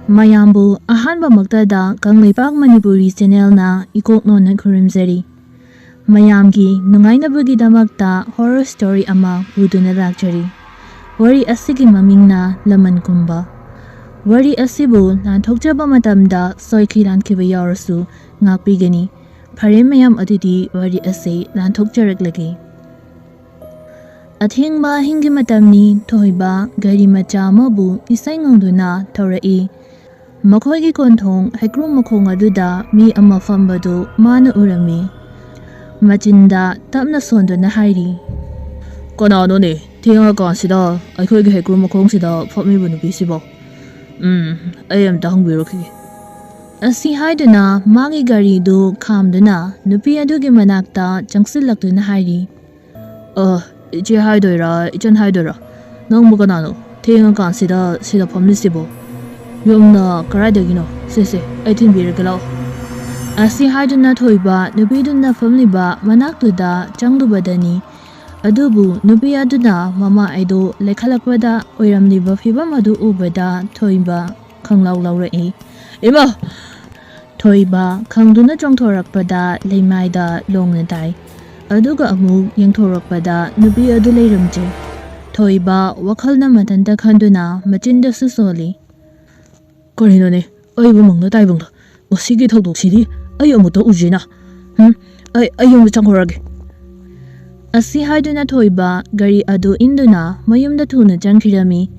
Mayambu ahanba maktada Kangleipak Manipuri channel na ikok no na khurimjari. Mayamgi nungainabagi damakta horror story ama puduna lakjari. Wari asigi maming na laman khumba. Wari asibu na thokjaba matamda soikiran kiba yawrasu ngakpigani. Phare mayam adidi wari ase lan thokjaraklagi. Athengba hingi matamni thoiba gari macha amabu isai ngongduna thorai. Makoigi konthong haikru makhong aduda mi ama fambadu mana urami. Machinda tapna sonduna hairi. Kanano ne thenga kansida aikhoigi haikru makhong sida phami bu nupi sibo. I am tangbirokhi. Asi haiduna magi gari du khamduna nupi adugi manakta changsilaktuna hairi. Ichi haidoira ichan haidoira. Nangmu kanano thenga kansida sida phamli sibo. Yomna karadagino sese aitin biragalo. Asi haiduna thoiba nupiduna famliba manaktuda changdubadani. Adubu nupi aduna mama aido lekhalakpada oiramliba fibam adu ubada thoiba khanglaw lawrai. Ima Thoiba khangduna chongthorakpada leimaida longna dai. Aduga amu yengthorakpada nupi adu leiramje. Thoiba wakhalna matanta khanduna machinda susoli. Karino ne aibu mangna taibungda wasigi thokdoksidi ai amuto ujina ai yom changhorage. Asi haiduna thoiba gari adu induna mayumda thuna changkhirami.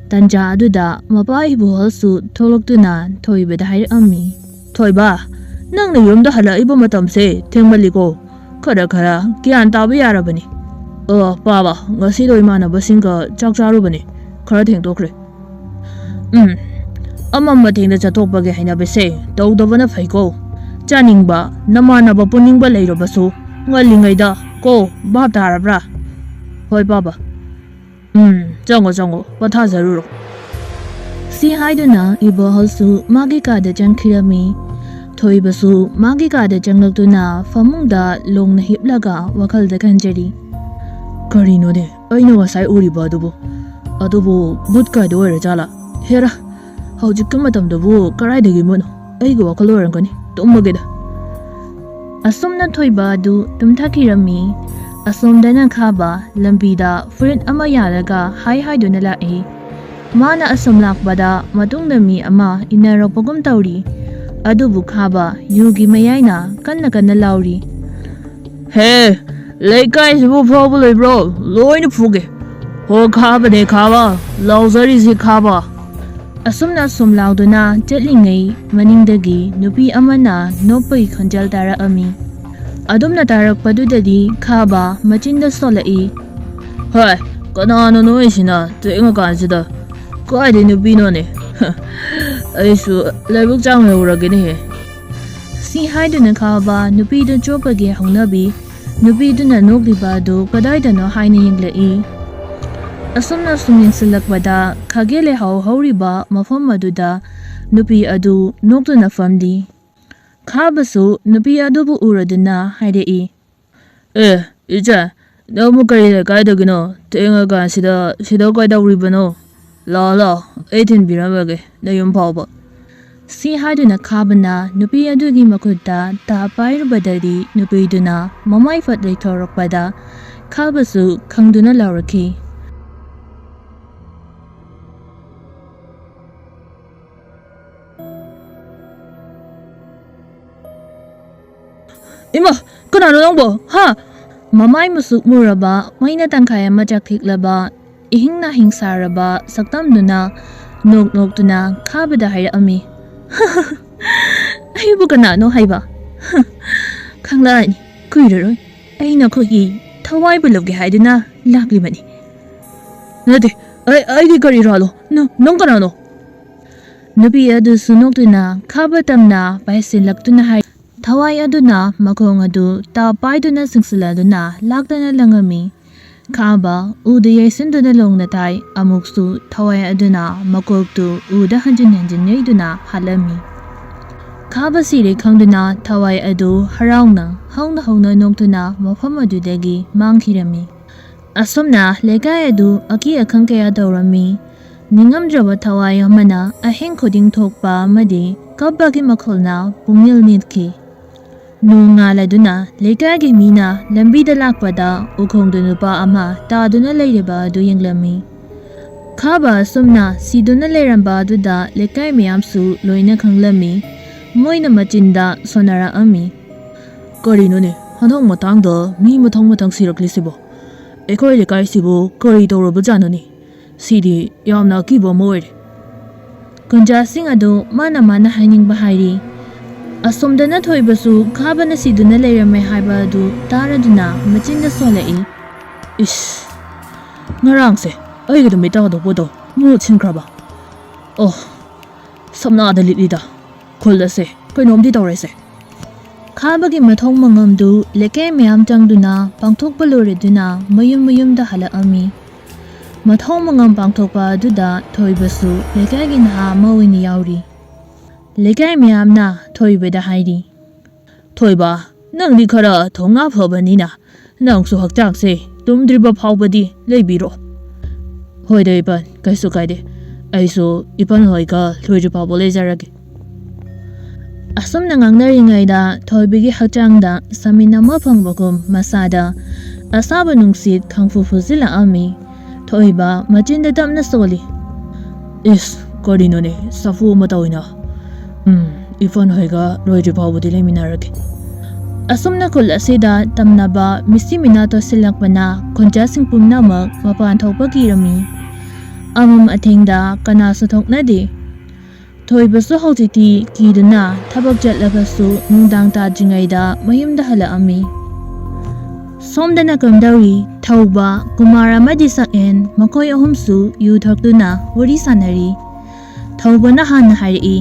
Tanja aduda mapai buhalsu tholoktuna thoibada hairami. Thoiba nangna yomda halaiba matamse thengmaliko khara gyan tabu yarabani. Baba ngasido imanabasinga chak charubani khara thengtokre. Amamma thengda chatokpage hainabese tawdabana phaiko. Chaningba namanaba puningba leirobasu ngalingaida ko bab tarabra. Hoi baba. Chango patha zaruro. Si haiduna ibo halsu magi kada changkhirami. Thoibasu magi kada changlaktuna famungda longna hiplaga wakhalda khanjari. Karino de aina wasai uriba adubu butka de oira jala. Hera hawjik matamdabu karaidagi mono aiga wakal oirangani tummageda. Asomna thoiba du tumthakirami. Asomdana khaba lambida furit ama yaraga haiduna lai. Mana asom lakbada matungda mi ama inaropagum tauri. Adubu khaba yugi mayaina kanna lauri. Hey, leikai sibu phobu leibro loina phuge. Ho khaba de khaba lauzari si khaba. Asumna sumlauduna jetlingai maningdagi nupi amana nopai khanjal tara ami. Adumna tarakpadudadi khaba machinda solai. Hai, kanano noisina thenga kansida. Kaide nupi no ne. Aisu laibuk changme uragene he. Si haiduna khaba nupi du chopage haunabi. Nupi duna nokliba du kadaidano haina yinglai. Asumna suming silakbada khagele hauriba mafam maduda nupi adu nokduna famdi. Khabasu nupi adubu uraduna haidei. Icha namu karile kaidagino thenga kansida sida kaidawribano. La 18 biramage nayum phawba. Si haiduna khabana nupi adugi makuta ta pairubadadi nupi duna mamai fatlai thorakpada khabasu khangduna lauraki. Ima kanano nangbo ha mamai musuk muraba maina tangkhaya majak thiklaba ihingna hingsaraba saktamduna noktuna khabada hairami. Aibu kanano haiba. Khanglani kuiraroi aina khogi thawai bulobge haiduna laklimani. Nade ai kari ralo nong kanano. Nupi adu sunoktuna khabatamna paisin laktuna hai. Thawai aduna makhong adu ta paiduna singsiladuna lakdana langami. Khaba uda yaisinduna longna tai amuksu thawai aduna makoktu uda hanjin yaiduna halami. Khaba sire khangduna thawai adu haraungna hauna noktuna mafam adudagi mangkhirami. Asomna lekai adu aki akhang kaya dawrami. ꯅꯤꯡꯉꯝꯗ꯭ꯔꯕ ꯊꯋꯥꯏ ꯑꯃꯅ ꯑꯍꯤꯡ ꯈꯨꯗꯤꯡ ꯊꯣꯛꯄ ꯑꯃꯗꯤ ꯀꯞꯄꯒꯤ ꯃꯈꯣꯜꯅ ꯄꯨꯡꯅꯤꯜ ꯅꯤꯜꯈꯤ꯫ ꯅꯣꯡ ꯉꯥꯜꯂꯗꯨꯅ ꯂꯩꯀꯥꯏꯒꯤ ꯃꯤꯅ ꯂꯝꯕꯤꯗ ꯂꯥꯛꯄꯗ ꯎꯈꯣꯡꯗ ꯅꯨꯄꯥ ꯑꯃ ꯇꯥꯗꯨꯅ ꯂꯩꯔꯤꯕ ꯑꯗꯨ ꯌꯦꯡꯂꯝꯃꯤ꯫ ꯈꯥꯕ ꯑꯁꯨꯝꯅ ꯁꯤꯗꯨꯅ ꯂꯩꯔꯝꯕ ꯑꯗꯨꯗ ꯂꯩꯀꯥꯏ ꯃꯌꯥꯝꯁꯨ ꯂꯣꯏꯅ ꯈꯪꯂꯝꯃꯤ꯫ ꯃꯣꯏꯅ ꯃꯆꯤꯟꯗ ꯁꯣꯟꯅꯔꯛꯑꯝꯃꯤ꯫ ꯀꯔꯤꯅꯣꯅꯦ ꯍꯟꯗꯛ ꯃꯇꯥꯡꯗ ꯃꯤ ꯃꯊꯪ ꯁꯤꯔꯛꯂꯤꯁꯤꯕꯣ? ꯑꯩꯈꯣꯏ ꯂꯩꯀꯥꯏꯁꯤꯕꯨ ꯀꯔꯤ ꯇꯧꯔꯕꯖꯥꯠꯅꯣꯅꯤ? ꯁꯤꯗꯤ ꯌꯥꯝꯅ ꯑꯀꯤꯕ ꯑꯃ ꯑꯣꯏꯔꯦ꯫ ꯀꯨꯟꯖꯥꯁꯤꯡ ꯑꯗꯨ ꯃꯥꯅ ꯍꯥꯏꯅꯤꯡꯕ ꯍꯥꯏꯔꯤ꯫ ꯑꯁꯣꯝꯗꯅ ꯊꯣꯏꯕꯁꯨ ꯈꯥꯕꯅ ꯁꯤꯗꯨꯅ ꯂꯩꯔꯝꯃꯦ ꯍꯥꯏꯕ ꯑꯗꯨ ꯇꯥꯔꯗꯨꯅ ꯃꯆꯤꯟꯗ ꯁꯣꯜꯂꯛꯏ꯫ ꯏꯁ, ꯉꯔꯥꯡꯁꯦ ꯑꯩꯒꯤ ꯅꯨꯃꯤꯠ ꯇꯥꯗꯧꯕꯗꯣ ꯃꯍꯨꯠ ꯁꯤꯟꯈ꯭ꯔꯕ? ꯑꯣ, ꯁꯝꯅꯥꯗ ꯂꯤꯠꯂꯤꯗ ꯈꯨꯜ ꯑꯁꯦ ꯀꯩꯅꯣꯝꯗꯤ ꯇꯧꯔꯦꯁꯦ꯫ ꯈꯥꯕꯒꯤ ꯃꯊꯧ ꯃꯉꯝꯗꯨ ꯂꯩꯀꯥꯏ ꯃꯌꯥꯝ ꯆꯪꯗꯨꯅ ꯄꯥꯡꯊꯣꯛꯄ ꯂꯣꯏꯔꯗꯨꯅ ꯃꯌꯨꯝꯗ ꯍꯜꯂꯛꯑꯝꯃꯤ꯫ ꯃꯊꯧ ꯃꯉꯝ ꯄꯥꯡꯊꯣꯛꯄ ꯑꯗꯨꯗ ꯊꯣꯏꯕꯁꯨ ꯂꯩꯀꯥꯏꯒꯤ ꯅꯍꯥ ꯑꯃ ꯑꯣꯏꯅ ꯌꯥꯎꯔꯤ꯫ ꯂꯩꯀꯥꯏ ꯃꯌꯥꯝꯅ ꯊꯣꯏꯕꯗ ꯍꯥꯏꯔꯤ꯫ ꯊꯣꯏꯕ, ꯅꯪꯗꯤ ꯈꯔ ꯊꯧꯅꯥ ꯐꯕꯅꯤꯅ ꯅꯪꯁꯨ ꯍꯛꯆꯥꯡꯁꯦ ꯇꯨꯝꯗ꯭ꯔꯤꯕ ꯐꯥꯎꯕꯗꯤ ꯂꯩꯕꯤꯔꯣ꯫ ꯍꯣꯏꯗ ꯏꯄꯟ, ꯀꯩꯁꯨ ꯀꯥꯏꯗꯦ. ꯑꯩꯁꯨ ꯏꯄꯟ ꯍꯣꯏꯒ ꯂꯣꯏꯗ꯭ꯔꯤ ꯐꯥꯎꯕ ꯂꯩꯖꯔꯒꯦ. ꯑꯁꯨꯝꯅ ꯉꯥꯡꯅꯔꯤꯉꯩꯗ ꯊꯣꯏꯕꯒꯤ ꯍꯛꯆꯥꯡꯗ ꯁꯃꯤꯟ ꯑꯃ ꯐꯪꯕꯒꯨꯝ ꯃꯁꯥꯗ ꯑꯁꯥꯕ ꯅꯨꯡꯁꯤꯠ ꯈꯪꯐꯨ ꯐꯨꯖꯤꯜꯂꯛꯑꯝꯃꯤ꯫ ꯊꯣꯏꯕ ꯃꯆꯤꯟꯗ ꯇꯞꯅ ꯁꯣꯜꯂꯤ꯫ ꯏꯁ, ꯀꯔꯤꯅꯣꯅꯦ ꯁꯥꯐꯨ ꯑꯃ ꯇꯧꯏꯅ. ꯏꯄꯟ ꯍꯣꯏꯒ ꯂꯣꯏꯗ꯭ꯔꯤ ꯐꯥꯎꯕꯗꯤ ꯂꯩꯃꯤꯟꯅꯔꯒꯦ. ꯑꯁꯨꯝꯅ ꯈꯨꯜ ꯑꯁꯤꯗ ꯇꯝꯅꯕ ꯃꯤꯁꯤ ꯃꯤꯅꯥ ꯇꯣꯁꯤꯜꯂꯛꯄꯅ ꯈꯨꯟꯖꯥꯁꯤꯡ ꯄꯨꯝꯅꯃꯛ ꯃꯄꯥꯟ ꯊꯣꯛꯄ ꯀꯤꯔꯝꯃꯤ꯫ ꯑꯃꯝ ꯑꯊꯦꯡꯗ ꯀꯅꯥꯁꯨ ꯊꯣꯛꯅꯗꯦ꯫ ꯊꯣꯏꯕꯁꯨ ꯍꯧꯖꯤꯛꯇꯤ ꯀꯤꯗꯨꯅ ꯊꯕꯛ ꯆꯠꯂꯕꯁꯨ ꯅꯨꯡꯗꯥꯡ ꯇꯥꯗ꯭ꯔꯤꯉꯩꯗ ꯃꯌꯨꯝꯗ ꯍꯜꯂꯛꯑꯝꯃꯤ꯫ ꯁꯣꯝꯗꯅ ꯀꯝꯗꯧꯔꯤ? ꯊꯧꯕ, ꯀꯨꯃꯥꯔ ꯑꯃꯗꯤ ꯁꯛꯍꯦꯟ ꯃꯈꯣꯏ ꯑꯍꯨꯝꯁꯨ ꯌꯨ ꯊꯛꯇꯨꯅ ꯋꯥꯔꯤ ꯁꯥꯟꯅꯔꯤ꯫ ꯊꯧꯕꯅ ꯍꯥꯟꯅ ꯍꯥꯏꯔꯛꯏ꯫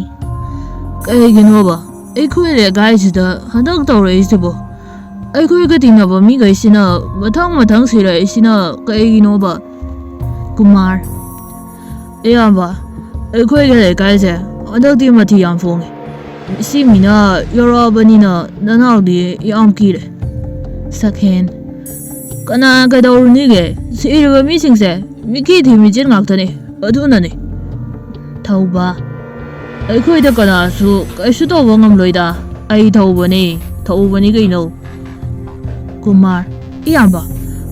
ꯀꯩꯒꯤꯅꯣꯕ ꯑꯩꯈꯣꯏ ꯂꯩꯀꯥꯏꯁꯤꯗ ꯍꯟꯗꯛ ꯇꯧꯔꯛꯏꯁꯤꯕꯣ? ꯑꯩꯈꯣꯏꯒ ꯇꯤꯟꯅꯕ ꯃꯤꯈꯩꯁꯤꯅ ꯃꯊꯪ ꯁꯤꯔꯛꯏꯁꯤꯅ ꯀꯩꯒꯤꯅꯣꯕ? ꯀꯨꯃꯥꯔ: ꯏꯌꯥꯝꯕ, ꯑꯩꯈꯣꯏꯒꯤ ꯂꯩꯀꯥꯏꯁꯦ ꯍꯟꯗꯛꯇꯤ ꯃꯊꯤ ꯌꯥꯝ ꯐꯣꯡꯉꯦ. ꯃꯤꯁꯤ ꯃꯤꯅ ꯌꯧꯔꯛꯑꯕꯅꯤꯅ ꯅꯅꯥꯎꯗꯤ ꯌꯥꯝ ꯀꯤꯔꯦ. ꯁꯛꯍꯦꯟ: ꯀꯅꯥ ꯀꯩꯗꯧꯔꯨꯅꯤꯒꯦ? ꯁꯤꯔꯤꯕ ꯃꯤꯁꯤꯡꯁꯦ ꯃꯤꯈꯤ ꯊꯤ ꯃꯤꯆꯤꯟ ꯉꯥꯛꯇꯅꯤ. ꯑꯗꯨꯅꯅꯤ. ꯊꯧꯕ: ꯑꯩꯈꯣꯏꯗ ꯀꯅꯥꯁꯨ ꯀꯩꯁꯨ ꯇꯧꯕ ꯉꯝꯂꯣꯏꯗ. ꯑꯩ ꯊꯧꯕꯅꯤ ꯀꯩꯅꯣ. ꯀꯨꯃꯥꯔ: ꯏꯌꯥꯝꯕ,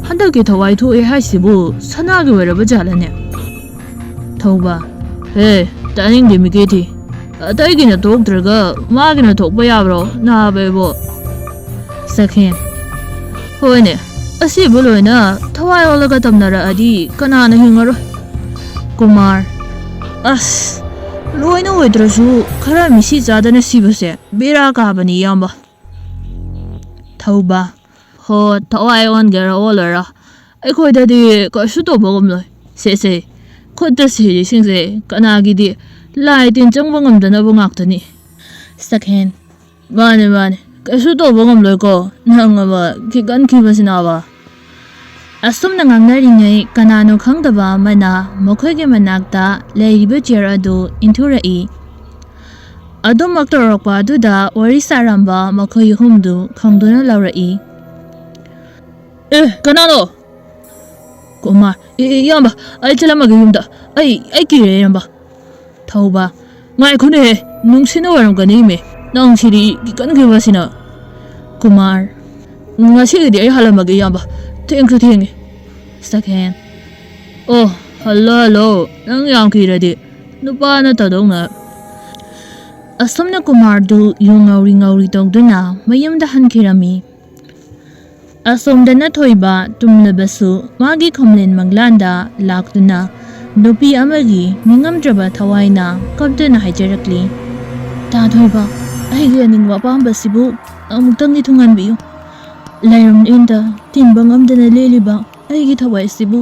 ꯍꯟꯗꯛꯀꯤ ꯊꯋꯥꯏ ꯊꯣꯛꯑꯦ ꯍꯥꯏꯁꯤꯕꯨ ꯁꯅꯥꯒꯤ ꯑꯣꯏꯔꯕ ꯖꯥꯠꯂꯅꯦ? ꯊꯧꯕ: ꯍꯦ, ꯇꯥꯅꯤꯡꯗꯦ ꯃꯤꯀꯤ ꯊꯤ. ꯑꯇꯩꯒꯤꯅ ꯊꯣꯛꯇ꯭ꯔꯒ ꯃꯥꯒꯤꯅ ꯊꯣꯛꯄ ꯌꯥꯕ꯭ꯔꯣ ꯅꯥꯕꯩꯕꯣ? ꯁꯛꯍꯦꯟ: ꯍꯣꯏꯅꯦ, ꯑꯁꯤꯕꯨ ꯂꯣꯏꯅ ꯊꯋꯥꯏ ꯑꯣꯜꯂꯒ ꯇꯝꯅꯔꯛꯑꯗꯤ ꯀꯅꯥꯅ ꯍꯤꯡꯉꯔꯣꯏ? ꯀꯨꯃꯥꯔ: ꯑꯁ, ꯂꯣꯏꯅ ꯑꯣꯏꯗ꯭ꯔꯁꯨ ꯈꯔ ꯃꯤꯁꯤ ꯆꯥꯗꯅ ꯁꯤꯕꯁꯦ ꯕꯦꯔꯥ ꯀꯥꯕꯅꯤ ꯏꯌꯥꯝꯕ. ꯊꯧꯕ: ꯍꯣ, ꯊꯋꯥꯏ ꯑꯣꯟꯒꯦꯔꯥ ꯑꯣꯜꯂꯣꯏꯔꯥ ꯑꯩꯈꯣꯏꯗꯗꯤ ꯀꯩꯁꯨ ꯇꯧꯕ ꯉꯝꯂꯣꯏ. ꯁꯦ, ꯈꯨꯠꯇ ꯁꯤꯔꯤꯁꯤꯡꯁꯦ ꯀꯅꯥꯒꯤꯗꯤ ꯂꯥꯏ ꯇꯤꯟ ꯆꯪꯕ ꯉꯝꯗꯅꯕ ꯉꯥꯛꯇꯅꯤ. ꯁꯛꯍꯦꯟ: ꯃꯥꯅꯦ, ꯀꯩꯁꯨ ꯇꯧꯕ ꯉꯝꯂꯣꯏꯀꯣ ꯅꯪ ꯑꯃ ꯈꯤꯒꯟꯈꯤꯕꯁꯤꯅꯕ. ꯑꯁꯨꯝꯅ ꯉꯥꯡꯅꯔꯤꯉꯩ ꯀꯅꯥꯅꯣ ꯈꯪꯗꯕ ꯑꯃꯅ ꯃꯈꯣꯏꯒꯤ ꯃꯅꯥꯛꯇ ꯂꯩꯔꯤꯕ ꯆꯤꯌꯔ ꯑꯗꯨ ꯏꯟꯊꯨꯔꯛꯏ꯫ ꯑꯗꯨꯃꯛ ꯇꯧꯔꯛꯄ ꯑꯗꯨꯗ ꯋꯥꯔꯤ ꯁꯥꯔꯝꯕ ꯃꯈꯣꯏ ꯑꯍꯨꯝꯗꯨ ꯈꯪꯗꯨꯅ ꯂꯥꯎꯔꯛꯏ꯫ ꯀꯅꯥꯅꯣ? ꯀꯨꯃꯥꯔ: ꯏꯌꯥꯝꯕ, ꯑꯩ ꯆꯠꯂꯝꯃꯒꯦ ꯌꯨꯝꯗ. ꯑꯩ ꯀꯤꯔꯦ ꯏꯌꯥꯝꯕ. ꯊꯧꯕ: ꯉꯥꯏꯈꯣꯅꯦꯍꯦ, ꯅꯨꯡꯁꯤꯅ ꯑꯣꯏꯔꯝꯒꯅꯤꯃꯦ ꯅꯪ ꯁꯤꯗꯤ ꯀꯤꯒꯟꯈꯤꯕꯁꯤꯅ. ꯀꯨꯃꯥꯔ: ꯉꯁꯤꯒꯤꯗꯤ ꯑꯩ ꯍꯜꯂꯝꯃꯒꯦ ꯏꯌꯥꯝꯕ. ꯊꯦꯡꯁꯨ ꯊꯦꯡꯉꯦ. ꯁꯛꯍꯦꯟ: ꯑꯣ, ꯍꯜꯂꯣ. ꯅꯪ ꯌꯥꯝ ꯀꯤꯔꯗꯤ ꯅꯨꯄꯥ ꯅꯠꯇꯗꯧꯅ. ꯑꯁꯨꯝꯅ ꯀꯨꯃꯥꯔꯗꯨ ꯌꯨ ꯉꯧꯔꯤ ꯇꯧꯗꯨꯅ ꯃꯌꯨꯝꯗ ꯍꯟꯈꯤꯔꯝꯃꯤ꯫ ꯑꯁꯣꯝꯗꯅ ꯊꯣꯏꯕ ꯇꯨꯝꯂꯕꯁꯨ ꯃꯥꯒꯤ ꯈꯣꯝꯂꯦꯟ ꯃꯪꯂꯥꯟꯗ ꯂꯥꯛꯇꯨꯅ ꯅꯨꯄꯤ ꯑꯃꯒꯤ ꯅꯤꯡꯉꯝꯗ꯭ꯔꯕ ꯊꯋꯥꯏꯅ ꯀꯞꯇꯨꯅ ꯍꯥꯏꯖꯔꯛꯂꯤ꯫ ꯇꯥ ꯊꯣꯏꯕ, ꯑꯩꯒꯤ ꯑꯅꯤꯡꯕ ꯑꯄꯥꯝꯕꯁꯤꯕꯨ ꯑꯃꯨꯛꯇꯪꯗꯤ ꯊꯨꯡꯍꯟꯕꯤꯌꯨ. ꯂꯥꯏꯔꯦꯝꯂꯦꯟꯗ ꯇꯤꯟꯕ ꯉꯝꯗꯅ ꯂꯦꯜꯂꯤꯕ ꯑꯩꯒꯤ ꯊꯋꯥꯏꯁꯤꯕꯨ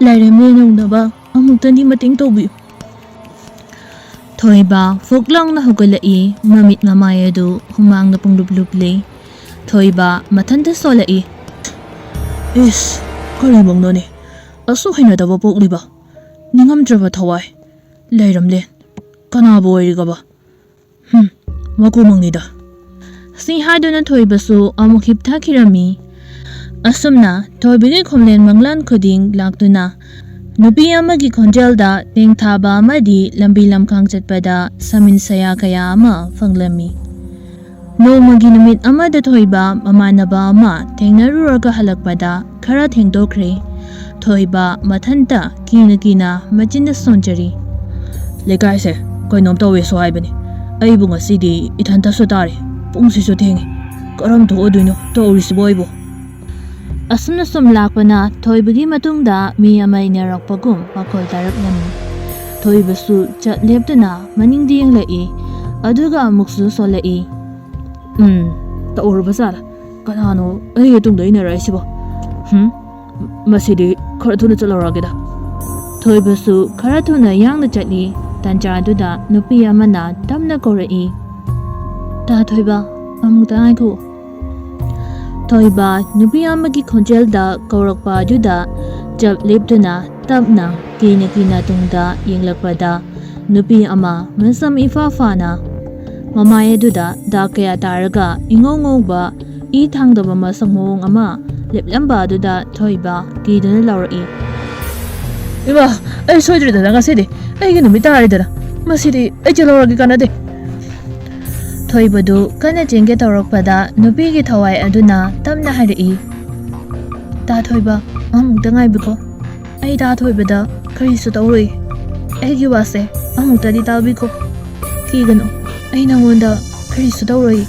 ꯂꯥꯏꯔꯦꯝꯂꯦꯟ ꯌꯧꯅꯕ ꯑꯃꯨꯛꯇꯪꯗꯤ ꯃꯇꯦꯡ ꯇꯧꯕꯤꯌꯨ. ꯊꯣꯏꯕ ꯐꯨꯛ ꯂꯥꯎꯅ ꯍꯧꯒꯠꯂꯛꯏ꯫ ꯃꯃꯤꯠ ꯃꯃꯥꯏ ꯑꯗꯨ ꯍꯨꯃꯥꯡꯅ ꯄꯨꯡꯂꯨꯞ ꯂꯨꯞꯂꯤ꯫ ꯊꯣꯏꯕ ꯃꯊꯟꯇ ꯁꯣꯜꯂꯛꯏ꯫ ꯏꯁ, ꯀꯔꯤꯃꯛꯅꯣꯅꯦ ꯑꯁꯨꯛ ꯍꯩꯅꯗꯕ ꯄꯣꯛꯂꯤꯕ? ꯅꯤꯡꯉꯝꯗ꯭ꯔꯕ ꯊꯋꯥꯏ, ꯂꯩꯔꯝꯂꯦꯟ, ꯀꯅꯥꯕꯨ ꯑꯣꯏꯔꯤꯒꯕ? ꯃꯀꯨꯃꯪꯅꯤꯗ. ꯁꯤ ꯍꯥꯏꯗꯨꯅ ꯊꯣꯏꯕꯁꯨ ꯑꯃꯨꯛ ꯍꯤꯞꯊꯈꯤꯔꯝꯃꯤ꯫ ꯑꯁꯨꯝꯅ ꯊꯣꯏꯕꯒꯤ ꯈꯣꯝꯂꯦꯟ ꯃꯪꯂꯥꯟ ꯈꯨꯗꯤꯡ ꯂꯥꯛꯇꯨꯅ Nupi amagi khonjelda tengthaba amadi lambi lamkhang chatpada samin saya kaya ama fanglami. Nomagi numit amada thoiba mamanaba ama thengnaruraga halakpada khara thengdokre. Thoiba mathanta kina machinda sonjari. Lekaise koinom tawe so haibani. Aibu ngasidi ithanta so tare. Pungsisu thengi. Karam thoduino tawrisibo aibo. Asumna sum lakpana thoibagi matungda mi ama inarakpagum makhol taraklami. Thoibasu chatleptuna maningdi yenglai aduga amuksu solai. Taurba sala. Kanano ai tungda inaraisibo. Masidi khara thuna chalorageda. Thoibasu khara thuna yangna chatli tanjaduda nupi amana tamna korai. Ta thoiba amuta aiku. Thoiba nupi amagi khonjelda kaurakpa juda jab leptuna tapna kina tungda yenglakpada nupi ama mansam ifafana mamaya duda dakaya taraga ingongongba I thangdaba masangmong ama leplamba duda thoiba kiduna laurai. Iba ai soidrida ngasidi ai gi numita haridara. Masidi ai chaloragi kanade. Thoibadu kana jenge tawrakpada nupigi thawai aduna tamna harai. Ta thoiba amukta ngaibiko. Ai ta thoibada karisu tawroi. Aigi wase amuktadi tabiko. Kigano ai nangonda karisu tawroi.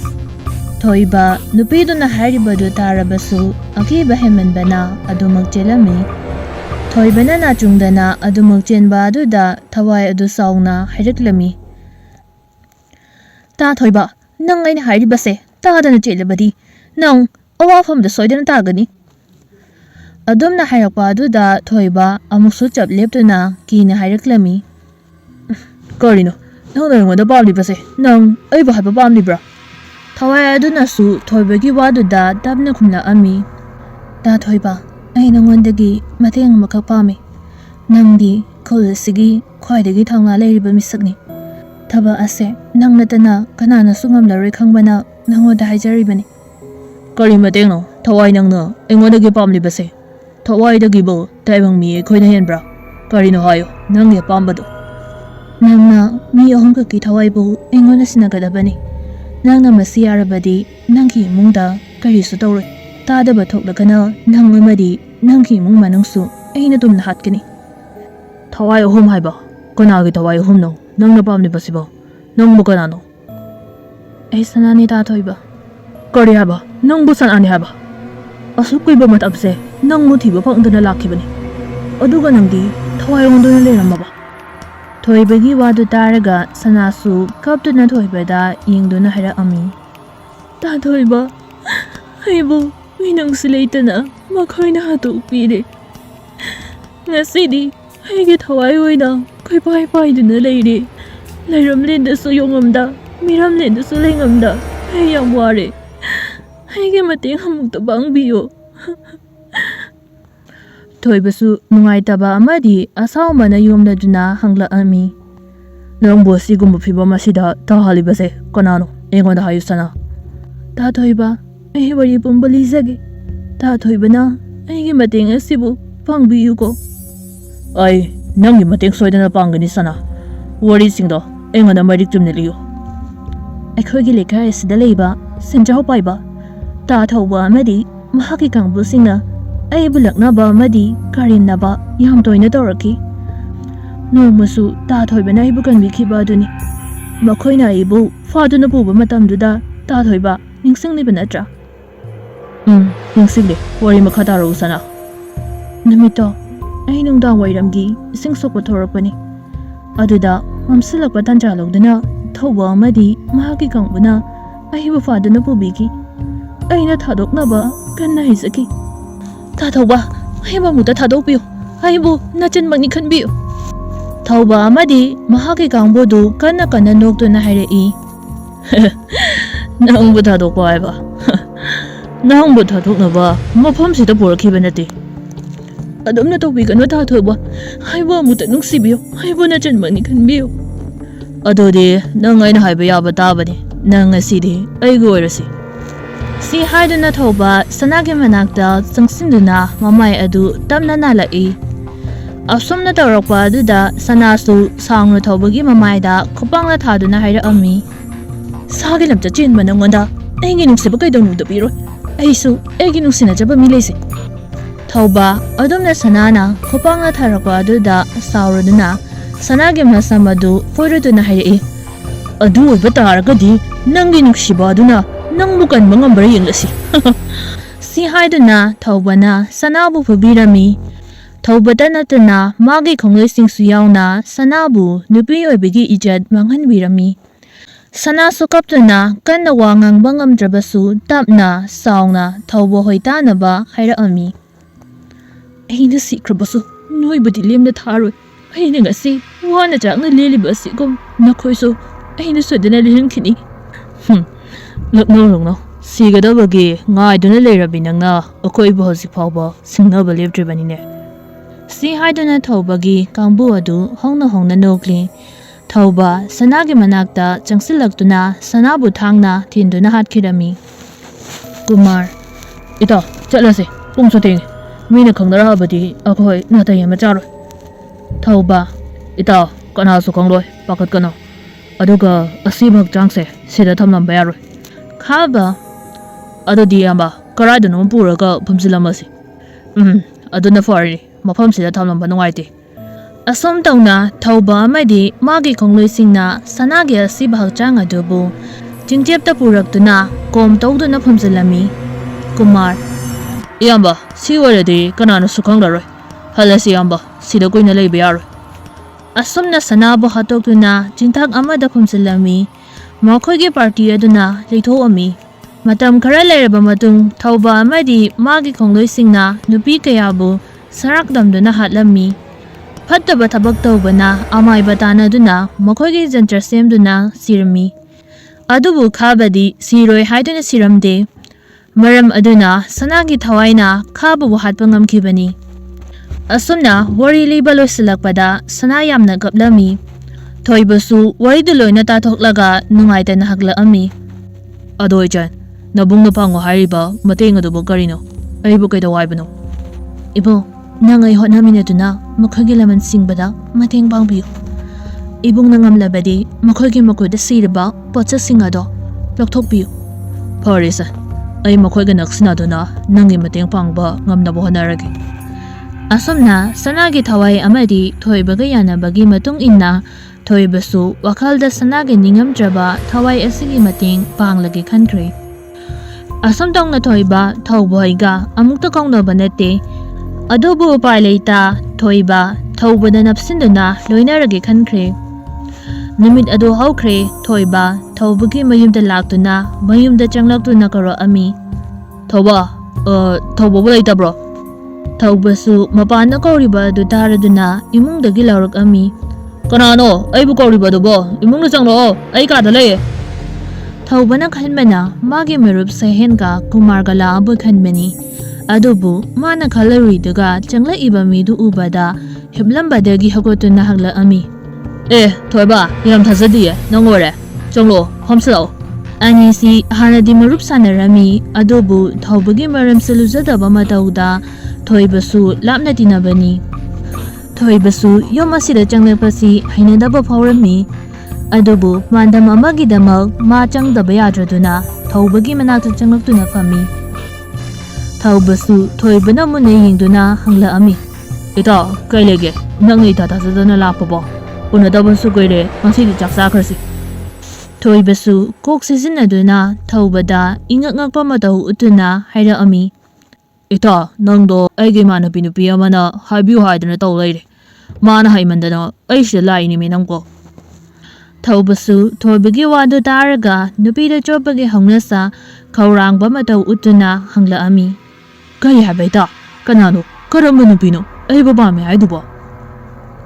Thoiba nupiduna haribadu tarabasu akiba hemanbana adumak jelami. Thoibana nachungdana adumak jenba aduda thawai adu sauna hariklami. Ta thoiba nang aina haribase tadana chelabadi nang awafamda soidana tagani. Adumna harakpa aduda thoiba amuksu chap leptuna kina haraklami. Karino nang nangonda pamlibase nang aiba haiba pamlibra. Thawai aduna su thoibagi waduda dabna khumla ami. Ta thoiba ai nangondagi mateng makak pami. Nangdi kholasigi khwaidagi thangna leiriba misakni. Thaba ase nang natana kanana sungamlaroi khangbana nangoda haijaribani. Kari matengno thawai nangna engondagi pamlibase. Thawai dagibo taibang mi khoina henbra. Karino hayo nangya pambado. Nangna mi ahongka ki thawai bu engonda sinagadabani. Nangna masi arabadi nangki mungda karisu tawroi. Tadaba thoklakana nang amadi nangki mung manungsu aina tumna hatkani. Thawai ahum haiba. Kanagi thawai ahum no. Nang na pamlibase ba? Nang mo kanano? Ai sanani ta thoiba. Kari haba? Nang bu sanani haba? Asukoi ba matabse nang mo thiba phangdana lakhibani. Aduga nangdi thawai ondona leramaba. Thoibagi wadu taraga sanasu kaptuna thoibada yingduna harakami. Ta thoiba aibo minang silaitana makhoina hatuk pire. Ngasidi aigi thawai oina kai paiduna leire. Leiramlendasu yongamda miramlendasu lengamda ai yam ware. Aigi mateng amukta bangbiyo. Thoibasu nungaitaba amadi asaumana yomladuna hanglakami. Nang bosigumba phiba masida tahalibase kanano engonda hayusana. Ta thoiba ai wari pumbalizage. Ta thoibana aigi mateng asibu pangbiyuko. Ai nangi mateng soidana pangani sana. Wari singdo engonda marik chumne liyo. Aikhoigi lekha asida leiba senjau paiba. Ta thauba amadi mahaki kangbu singna ai bulaknaba amadi karimnaba yam toina tawraki. Nomasu ta thoibana ibu kanbikhiba aduni. Makhoina ibu faduna puba matamduda ta thoiba ningsingliba natra. Ningsingli wari makha taro sana. Namito ai nungdang wairamgi ising sokpa thorakpani. Aduda mamsilakpa tanja lawduna thauba amadi mahaki kangbuna ai bu faduna pubiki. Aina thadoknaba kanna hisaki. Ta thauba aiba muta thadokpiyo. Aibu nachan magni khanbiyo. Thauba amadi mahaki kangbodu kanna noktuna harai. Nangbu thadokpa aiba. Nangbu thadoknaba mafamsida purakhiba nate. Adumna tawbigano ta thoiba aiba muta nungsibiyo. Aibu nachan magni khanbiyo. Adodi nang aina haiba yaba tabani. Nang asidi aigu oirasi. Si haiduna thoba sanagi manakta sangsinduna mamai adu tamna nalai. ꯑꯁꯨꯝꯅ ꯇꯧꯔꯛꯄ ꯑꯗꯨꯗ ꯁꯅꯥꯁꯨ ꯁꯥꯡꯅ ꯊꯧꯕꯒꯤ ꯃꯃꯥꯏꯗ ꯈꯨꯄꯥꯡꯅ ꯊꯥꯗꯨꯅ ꯍꯥꯏꯔꯛꯑꯝꯃꯤ꯫ ꯁꯥꯒꯤ ꯂꯝꯆꯠ ꯆꯦꯟꯕ ꯅꯪꯉꯣꯟꯗ ꯑꯩꯒꯤ ꯅꯨꯡꯁꯤꯕ ꯀꯩꯗꯧꯅꯨꯡꯗ ꯄꯤꯔꯣꯏ꯫ ꯑꯩꯁꯨ ꯑꯩꯒꯤ ꯅꯨꯡꯁꯤꯅꯖꯕ ꯃꯤ ꯂꯩꯁꯦ꯫ ꯊꯧꯕ ꯑꯗꯨꯝꯅ ꯁꯅꯥꯅ ꯈꯨꯄꯥꯡꯅ ꯊꯥꯔꯛꯄ ꯑꯗꯨꯗ ꯁꯥꯎꯔꯗꯨꯅ ꯁꯅꯥꯒꯤ ꯃꯁꯝ ꯑꯗꯨ ꯐꯣꯏꯔꯗꯨꯅ ꯍꯥꯏꯔꯛꯏ꯫ ꯑꯗꯨ ꯑꯣꯏꯕ ꯇꯥꯔꯒꯗꯤ ꯅꯪꯒꯤ ꯅꯨꯡꯁꯤꯕ ꯑꯗꯨꯅ ꯅꯪꯕꯨ ꯀꯟꯕ ꯉꯝꯕ꯭ꯔꯥ ꯌꯦꯡꯂꯁꯤ꯫ ꯁꯤ ꯍꯥꯏꯗꯨꯅ ꯊꯧꯕꯅ ꯁꯅꯥꯕꯨ ꯐꯨꯕꯤꯔꯝꯃꯤ꯫ ꯊꯧꯕꯇ ꯅꯠꯇꯅ ꯃꯥꯒꯤ ꯈꯣꯡꯂꯣꯏꯁꯤꯡꯁꯨ ꯌꯥꯎꯅ ꯁꯅꯥꯕꯨ ꯅꯨꯄꯤ ꯑꯣꯏꯕꯒꯤ ꯏꯖꯠ ꯃꯥꯡꯍꯟꯕꯤꯔꯝꯃꯤ꯫ ꯁꯅꯥꯁꯨ ꯀꯞꯇꯨꯅ ꯀꯟꯅ ꯋꯥ ꯉꯥꯡꯕ ꯉꯝꯗ꯭ꯔꯕꯁꯨ ꯇꯞꯅ ꯁꯥꯎꯅ ꯊꯧꯕ ꯍꯣꯏ ꯇꯥꯅꯕ ꯍꯥꯏꯔꯛꯑꯝꯃꯤ꯫ ꯑꯩꯅ ꯁꯤꯈ꯭ꯔꯕꯁꯨ ꯅꯣꯏꯕꯨꯗꯤ ꯂꯦꯝꯅ ꯊꯥꯔꯣꯏ꯫ ꯑꯩꯅ ꯉꯁꯤ ꯋꯥꯅ ꯆꯥꯛꯅ ꯂꯦꯜꯂꯤꯕ ꯑꯁꯤꯒꯨꯝ ꯅꯈꯣꯏꯁꯨ ꯑꯩꯅ ꯁꯣꯏꯗꯅ ꯂꯦꯜꯍꯟꯈꯤꯅꯤ꯫ ꯂꯛꯅꯧ ꯁꯤꯒꯗꯕꯒꯤ ꯉꯥꯏꯗꯨꯅ ꯂꯩꯔꯕꯤ ꯅꯪꯅ ꯑꯩꯈꯣꯏꯕꯨ ꯍꯧꯖꯤꯛ ꯐꯥꯎꯕ ꯁꯤꯡꯅꯕ ꯂꯦꯞꯇ꯭ꯔꯤꯕꯅꯤꯅꯦ꯫ ꯁꯤ ꯍꯥꯏꯗꯨꯅ ꯊꯧꯕꯒꯤ ꯀꯥꯡꯕꯨ ꯑꯗꯨ ꯍꯧꯅ ꯍꯧꯅ ꯅꯣꯛꯂꯤ꯫ ꯊꯧꯕ ꯁꯅꯥꯒꯤ ꯃꯅꯥꯛꯇ ꯆꯪꯁꯤꯜꯂꯛꯇꯨꯅ ꯁꯅꯥꯕꯨ ꯊꯥꯡꯅ ꯊꯤꯟꯗꯨꯅ ꯍꯥꯠꯈꯤꯔꯝꯃꯤ꯫ ꯀꯨꯃꯥꯔ, ꯏꯇꯥꯎ ꯆꯠꯂꯁꯦ, ꯄꯨꯡꯁꯨ ꯊꯦꯡꯉꯦ꯫ ꯃꯤꯅ ꯈꯪꯅꯔꯛꯑꯕꯗꯤ ꯑꯩꯈꯣꯏ ꯅꯥꯇꯩ ꯑꯃ ꯆꯥꯔꯣꯏ꯫ ꯊꯧꯕ, ꯏꯇꯥꯎ ꯀꯅꯥꯁꯨ ꯈꯪꯂꯣꯏ, ꯄꯥꯈꯠꯀꯅꯨ꯫ ꯑꯗꯨꯒ ꯑꯁꯤꯕ ꯍꯛꯆꯥꯡꯁꯦ ꯁꯤꯗ ꯊꯝꯂꯝꯕ ꯌꯥꯔꯣꯏ꯫ ꯈꯥꯕ, ꯑꯗꯨꯗꯤ ꯏꯌꯥꯝꯕ ꯀꯔꯥꯏꯗꯅꯣ ꯄꯨꯔꯒ ꯐꯨꯝꯖꯤꯜꯂꯝꯃꯁꯤ꯫ ꯑꯗꯨꯅ ꯐꯔꯅꯤ, ꯃꯐꯝꯁꯤꯗ ꯊꯝꯂꯝꯕ ꯅꯨꯡꯉꯥꯏꯇꯦ꯫ ꯑꯁꯨꯝ ꯇꯧꯅ ꯊꯧꯕ ꯑꯃꯗꯤ ꯃꯥꯒꯤ ꯈꯣꯡꯂꯣꯏꯁꯤꯡꯅ ꯁꯅꯥꯒꯤ ꯑꯁꯤꯕ ꯍꯛꯆꯥꯡ ꯑꯗꯨꯕꯨ ꯆꯤꯡꯆꯦꯞꯇ ꯄꯨꯔꯛꯇꯨꯅ ꯀꯣꯝ ꯇꯧꯗꯨꯅ ꯐꯨꯝꯖꯤꯜꯂꯝꯃꯤ꯫ ꯀꯨꯃꯥꯔ, ꯏꯌꯥꯝꯕ ꯁꯤ ꯑꯣꯏꯔꯗꯤ ꯀꯅꯥꯅꯁꯨ ꯈꯪꯂꯔꯣꯏ꯫ ꯍꯜꯂꯁꯤ ꯏꯌꯥꯝꯕ, ꯁꯤꯗ ꯀꯨꯏꯅ ꯂꯩꯕ ꯌꯥꯔꯣꯏ꯫ ꯑꯁꯨꯝꯅ ꯁꯅꯥꯕꯨ ꯍꯥꯠꯇꯣꯛꯇꯨꯅ ꯆꯤꯡꯊꯛ ꯑꯃꯗ ꯐꯨꯝꯖꯤꯜꯂꯝꯃꯤ꯫ ꯃꯈꯣꯏꯒꯤ ꯄꯥꯔꯇꯤ ꯑꯗꯨꯅ ꯂꯩꯊꯣꯛꯑꯝꯃꯤ꯫ ꯃꯇꯝ ꯈꯔ ꯂꯩꯔꯕ ꯃꯇꯨꯡ ꯊꯧꯕ ꯑꯃꯗꯤ ꯃꯥꯒꯤ ꯈꯣꯡꯂꯣꯏꯁꯤꯡꯅ ꯅꯨꯄꯤ ꯀꯌꯥꯕꯨ ꯁꯔꯥꯛ ꯇꯝꯗꯨꯅ ꯍꯥꯠꯂꯝꯃꯤ꯫ ꯐꯠꯇꯕ ꯊꯕꯛ ꯇꯧꯕꯅ ꯑꯃꯥꯏꯕ ꯇꯥꯟꯅꯗꯨꯅ ꯃꯈꯣꯏꯒꯤ ꯖꯟꯇ꯭ꯔ ꯁꯦꯝꯗꯨꯅ ꯁꯤꯔꯝꯃꯤ꯫ ꯑꯗꯨꯕꯨ ꯈꯥꯕꯗꯤ ꯁꯤꯔꯣꯏ ꯍꯥꯏꯗꯨꯅ ꯁꯤꯔꯝꯗꯦ꯫ ꯃꯔꯝ ꯑꯗꯨꯅ ꯁꯅꯥꯒꯤ ꯊꯋꯥꯏꯅ ꯈꯥꯕꯕꯨ ꯍꯥꯠꯄ ꯉꯝꯈꯤꯕꯅꯤ꯫ ꯑꯁꯨꯝꯅ ꯋꯥꯔꯤ ꯂꯤꯕ ꯂꯣꯏꯁꯤꯜꯂꯛꯄꯗ ꯁꯅꯥ ꯌꯥꯝꯅ ꯀꯞꯂꯝꯃꯤ꯫ ꯊꯣꯏꯕꯁꯨ ꯋꯥꯔꯤꯗꯨ ꯂꯣꯏꯅ ꯇꯥꯊꯣꯛꯂꯒ ꯅꯨꯡꯉꯥꯏꯇꯅ ꯍꯛꯂꯛꯑꯝꯃꯤ꯫ ꯑꯗꯣ ꯏꯆꯟ, ꯅꯕꯨꯡꯅ ꯐꯪꯉꯣ ꯍꯥꯏꯔꯤꯕ ꯃꯇꯦꯡ ꯑꯗꯨꯕꯨ ꯀꯔꯤꯅꯣ? ꯑꯩꯕꯨ ꯀꯩꯗꯧ ꯍꯥꯏꯕꯅꯣ? ꯏꯕꯨꯡ, ꯅꯪ ꯑꯩ ꯍꯣꯠꯅꯃꯤꯟꯅꯗꯨꯅ ꯃꯈꯣꯏꯒꯤ ꯂꯃꯟ ꯁꯤꯡꯕꯗ ꯃꯇꯦꯡ ꯄꯥꯡꯕꯤꯌꯨ꯫ ꯏꯕꯨꯡꯅ ꯉꯝꯂꯕꯗꯤ ꯃꯈꯣꯏꯒꯤ ꯃꯈꯨꯠꯇ ꯁꯤꯔꯤꯕ ꯄꯣꯠꯁꯛꯁꯤꯡ ꯑꯗꯣ ꯂꯧꯊꯣꯛꯄꯤꯌꯨ꯫ ꯐꯔꯦ ꯏꯆꯟ, ꯑꯩ ꯃꯈꯣꯏꯒ ꯅꯛꯁꯤꯟꯅꯗꯨꯅ ꯅꯪꯒꯤ ꯃꯇꯦꯡ ꯄꯥꯡꯕ ꯉꯝꯅꯕ ꯍꯣꯠꯅꯔꯒꯦ꯫ ꯑꯁꯨꯝꯅ ꯁꯅꯥꯒꯤ ꯊꯋꯥꯏ ꯑꯃꯗꯤ ꯊꯣꯏꯕꯒ ꯌꯥꯅꯕꯒꯤ ꯃꯇꯨꯡ ꯏꯟꯅ ꯊꯣꯏꯕꯁꯨ ꯋꯥꯈꯜꯗ ꯁꯅꯥꯒꯤ ꯅꯤꯡꯉꯝꯗ꯭ꯔꯕ ꯊꯋꯥꯏ ꯑꯁꯤꯒꯤ ꯃꯇꯦꯡ ꯄꯥꯡꯂꯒꯦ ꯈꯟꯈ꯭ꯔꯦ꯫ ꯑꯁꯨꯝ ꯇꯧꯅ ꯊꯣꯏꯕ ꯊꯧꯕ ꯍꯣꯏꯒ ꯑꯃꯨꯛꯇ ꯀꯥꯎꯅꯕ ꯅꯠꯇꯦ꯫ ꯑꯗꯨꯕꯨ ꯎꯄꯥꯏ ꯂꯩꯇ ꯊꯣꯏꯕ ꯊꯧꯕꯗ ꯅꯞꯁꯤꯟꯗꯨꯅ ꯂꯣꯏꯅꯔꯒꯦ ꯈꯟꯈ꯭ꯔꯦ꯫ ꯅꯨꯃꯤꯠ ꯑꯗꯨ ꯍꯧꯈ꯭ꯔꯦ꯫ ꯊꯣꯏꯕ ꯊꯧꯕꯒꯤ ꯃꯌꯨꯝꯗ ꯂꯥꯛꯇꯨꯅ ꯃꯌꯨꯝꯗ ꯆꯪꯂꯛꯇꯨꯅ ꯀꯧꯔꯛꯑꯝꯃꯤ꯫ ꯊꯧꯕꯕꯨ ꯂꯩꯇꯕ꯭ꯔꯣ? ꯊꯧꯕꯁꯨ ꯃꯄꯥꯟꯗ ꯀꯧꯔꯤꯕ ꯑꯗꯨ ꯇꯥꯔꯗꯨꯅ ꯏꯃꯨꯡꯗꯒꯤ ꯂꯥꯎꯔꯛꯑꯝꯃꯤ꯫ ꯀꯅꯥꯅꯣ ꯑꯩꯕꯨ ꯀꯧꯔꯤꯕꯗꯨꯕꯣ? ꯏꯃꯨꯡꯗ ꯆꯪꯂꯛꯑꯣ, ꯑꯩ ꯀꯥꯗ ꯂꯩꯌꯦ꯫ ꯊꯧꯕꯅ ꯈꯟꯕꯅ ꯃꯥꯒꯤ ꯃꯔꯨꯞ ꯁꯍꯦꯟꯒ ꯀꯨꯃꯥꯔꯒ ꯂꯥꯛꯑꯕꯣꯏ ꯈꯟꯕꯅꯤ꯫ ꯑꯗꯨꯕꯨ ꯃꯥꯅ ꯈꯜꯂꯔꯨꯏꯗꯨꯒ ꯆꯪꯂꯛꯏꯕ ꯃꯤꯗꯨ ꯎꯕꯗ ꯍꯤꯞꯂꯝꯕꯗꯒꯤ ꯍꯧꯒꯠꯇꯨꯅ ꯍꯪꯂꯛꯑꯝꯃꯤ꯫ ꯊꯣꯏꯕ, ꯌꯥꯝ ꯊꯥꯖꯗꯤꯌꯦ, ꯅꯪ ꯑꯣꯏꯔꯦ꯫ ꯆꯪꯂꯛꯑꯣ, ꯐꯝꯁꯤꯜꯂꯛꯑꯣ꯫ ꯑꯅꯤꯁꯤ ꯍꯥꯟꯅꯗꯤ ꯃꯔꯨꯞ ꯁꯥꯟꯅꯔꯝꯃꯤ꯫ ꯑꯗꯨꯕꯨ ꯊꯧꯕꯒꯤ ꯃꯔꯝꯁꯨ ꯂꯨꯖꯗꯕ ꯃꯇꯧꯗ ꯊꯣꯏꯕꯁꯨ ꯂꯥꯞꯅ ꯇꯤꯟꯅꯕꯅꯤ꯫ ꯊꯣꯏꯕꯁꯨ ꯌꯨꯝ ꯑꯁꯤꯗ ꯆꯪꯂꯛꯄꯁꯤ ꯍꯩꯅꯗꯕ ꯐꯥꯎꯔꯝꯃꯤ꯫ ꯑꯗꯨꯕꯨ ꯄꯥꯟꯗꯝ ꯑꯃꯒꯤꯗꯃꯛ ꯃꯥ ꯆꯪꯗꯕ ꯌꯥꯗ꯭ꯔꯗꯨꯅ ꯊꯧꯕꯒꯤ ꯃꯅꯥꯛꯇ ꯆꯪꯂꯛꯇꯨꯅ ꯐꯝꯃꯤ꯫ ꯊꯧꯕꯁꯨ ꯊꯣꯏꯕꯅ ꯃꯨꯟꯅ ꯌꯦꯡꯗꯨꯅ ꯍꯪꯂꯛꯑꯝꯃꯤ꯫ ꯏꯇꯥꯎ, ꯀꯩ ꯂꯩꯒꯦ? ꯅꯪꯅ ꯏꯊꯥ ꯊꯥꯖꯗꯅ ꯂꯥꯛꯄꯕꯣ? ꯎꯅꯗꯕꯁꯨ ꯀꯨꯏꯔꯦ, ꯉꯁꯤꯗꯤ ꯆꯥꯛ ꯆꯥꯈ꯭ꯔꯁꯤ꯫ ꯊꯣꯏꯕꯁꯨ ꯀꯣꯛ ꯁꯤꯖꯤꯟꯅꯗꯨꯅ ꯊꯧꯕꯗ ꯏꯉꯛ ꯉꯛꯄ ꯃꯇꯧ ꯎꯠꯇꯨꯅ ꯍꯥꯏꯔꯛꯑꯝꯃꯤ꯫ ꯏꯇꯥꯎ, ꯅꯪꯗꯣ ꯑꯩꯒꯤ ꯏꯃꯥꯟꯅꯕꯤ ꯅꯨꯄꯤ ꯑꯃꯅ ꯍꯥꯏꯕꯤꯌꯨ ꯍꯥꯏꯗꯨꯅ ꯇꯧ ꯂꯩꯔꯦ꯫ ꯃꯥꯅ ꯍꯩꯃꯟꯗꯅ ꯑꯩ ꯁꯤꯗ ꯂꯥꯛꯏꯅꯤꯃꯤ ꯅꯪꯕꯣ꯫ ꯊꯧꯕꯁꯨ ꯊꯣꯏꯕꯒꯤ ꯋꯥꯗꯨ ꯇꯥꯔꯒ ꯅꯨꯄꯤꯗ ꯆꯣꯞꯄꯒꯤ ꯍꯧꯅꯁꯥ ꯈꯧꯔꯥꯡꯕ ꯃꯇꯧ ꯎꯠꯇꯨꯅ ꯍꯪꯂꯛꯑꯝꯃꯤ꯫ ꯀꯔꯤ ꯍꯥꯏꯕ ꯏꯇꯥ? ꯀꯅꯥꯅꯣ? ꯀꯔꯝꯕ ꯅꯨꯄꯤꯅꯣ ꯑꯩꯕꯨ ꯄꯥꯝꯃꯦ ꯍꯥꯏꯗꯨꯕꯣ?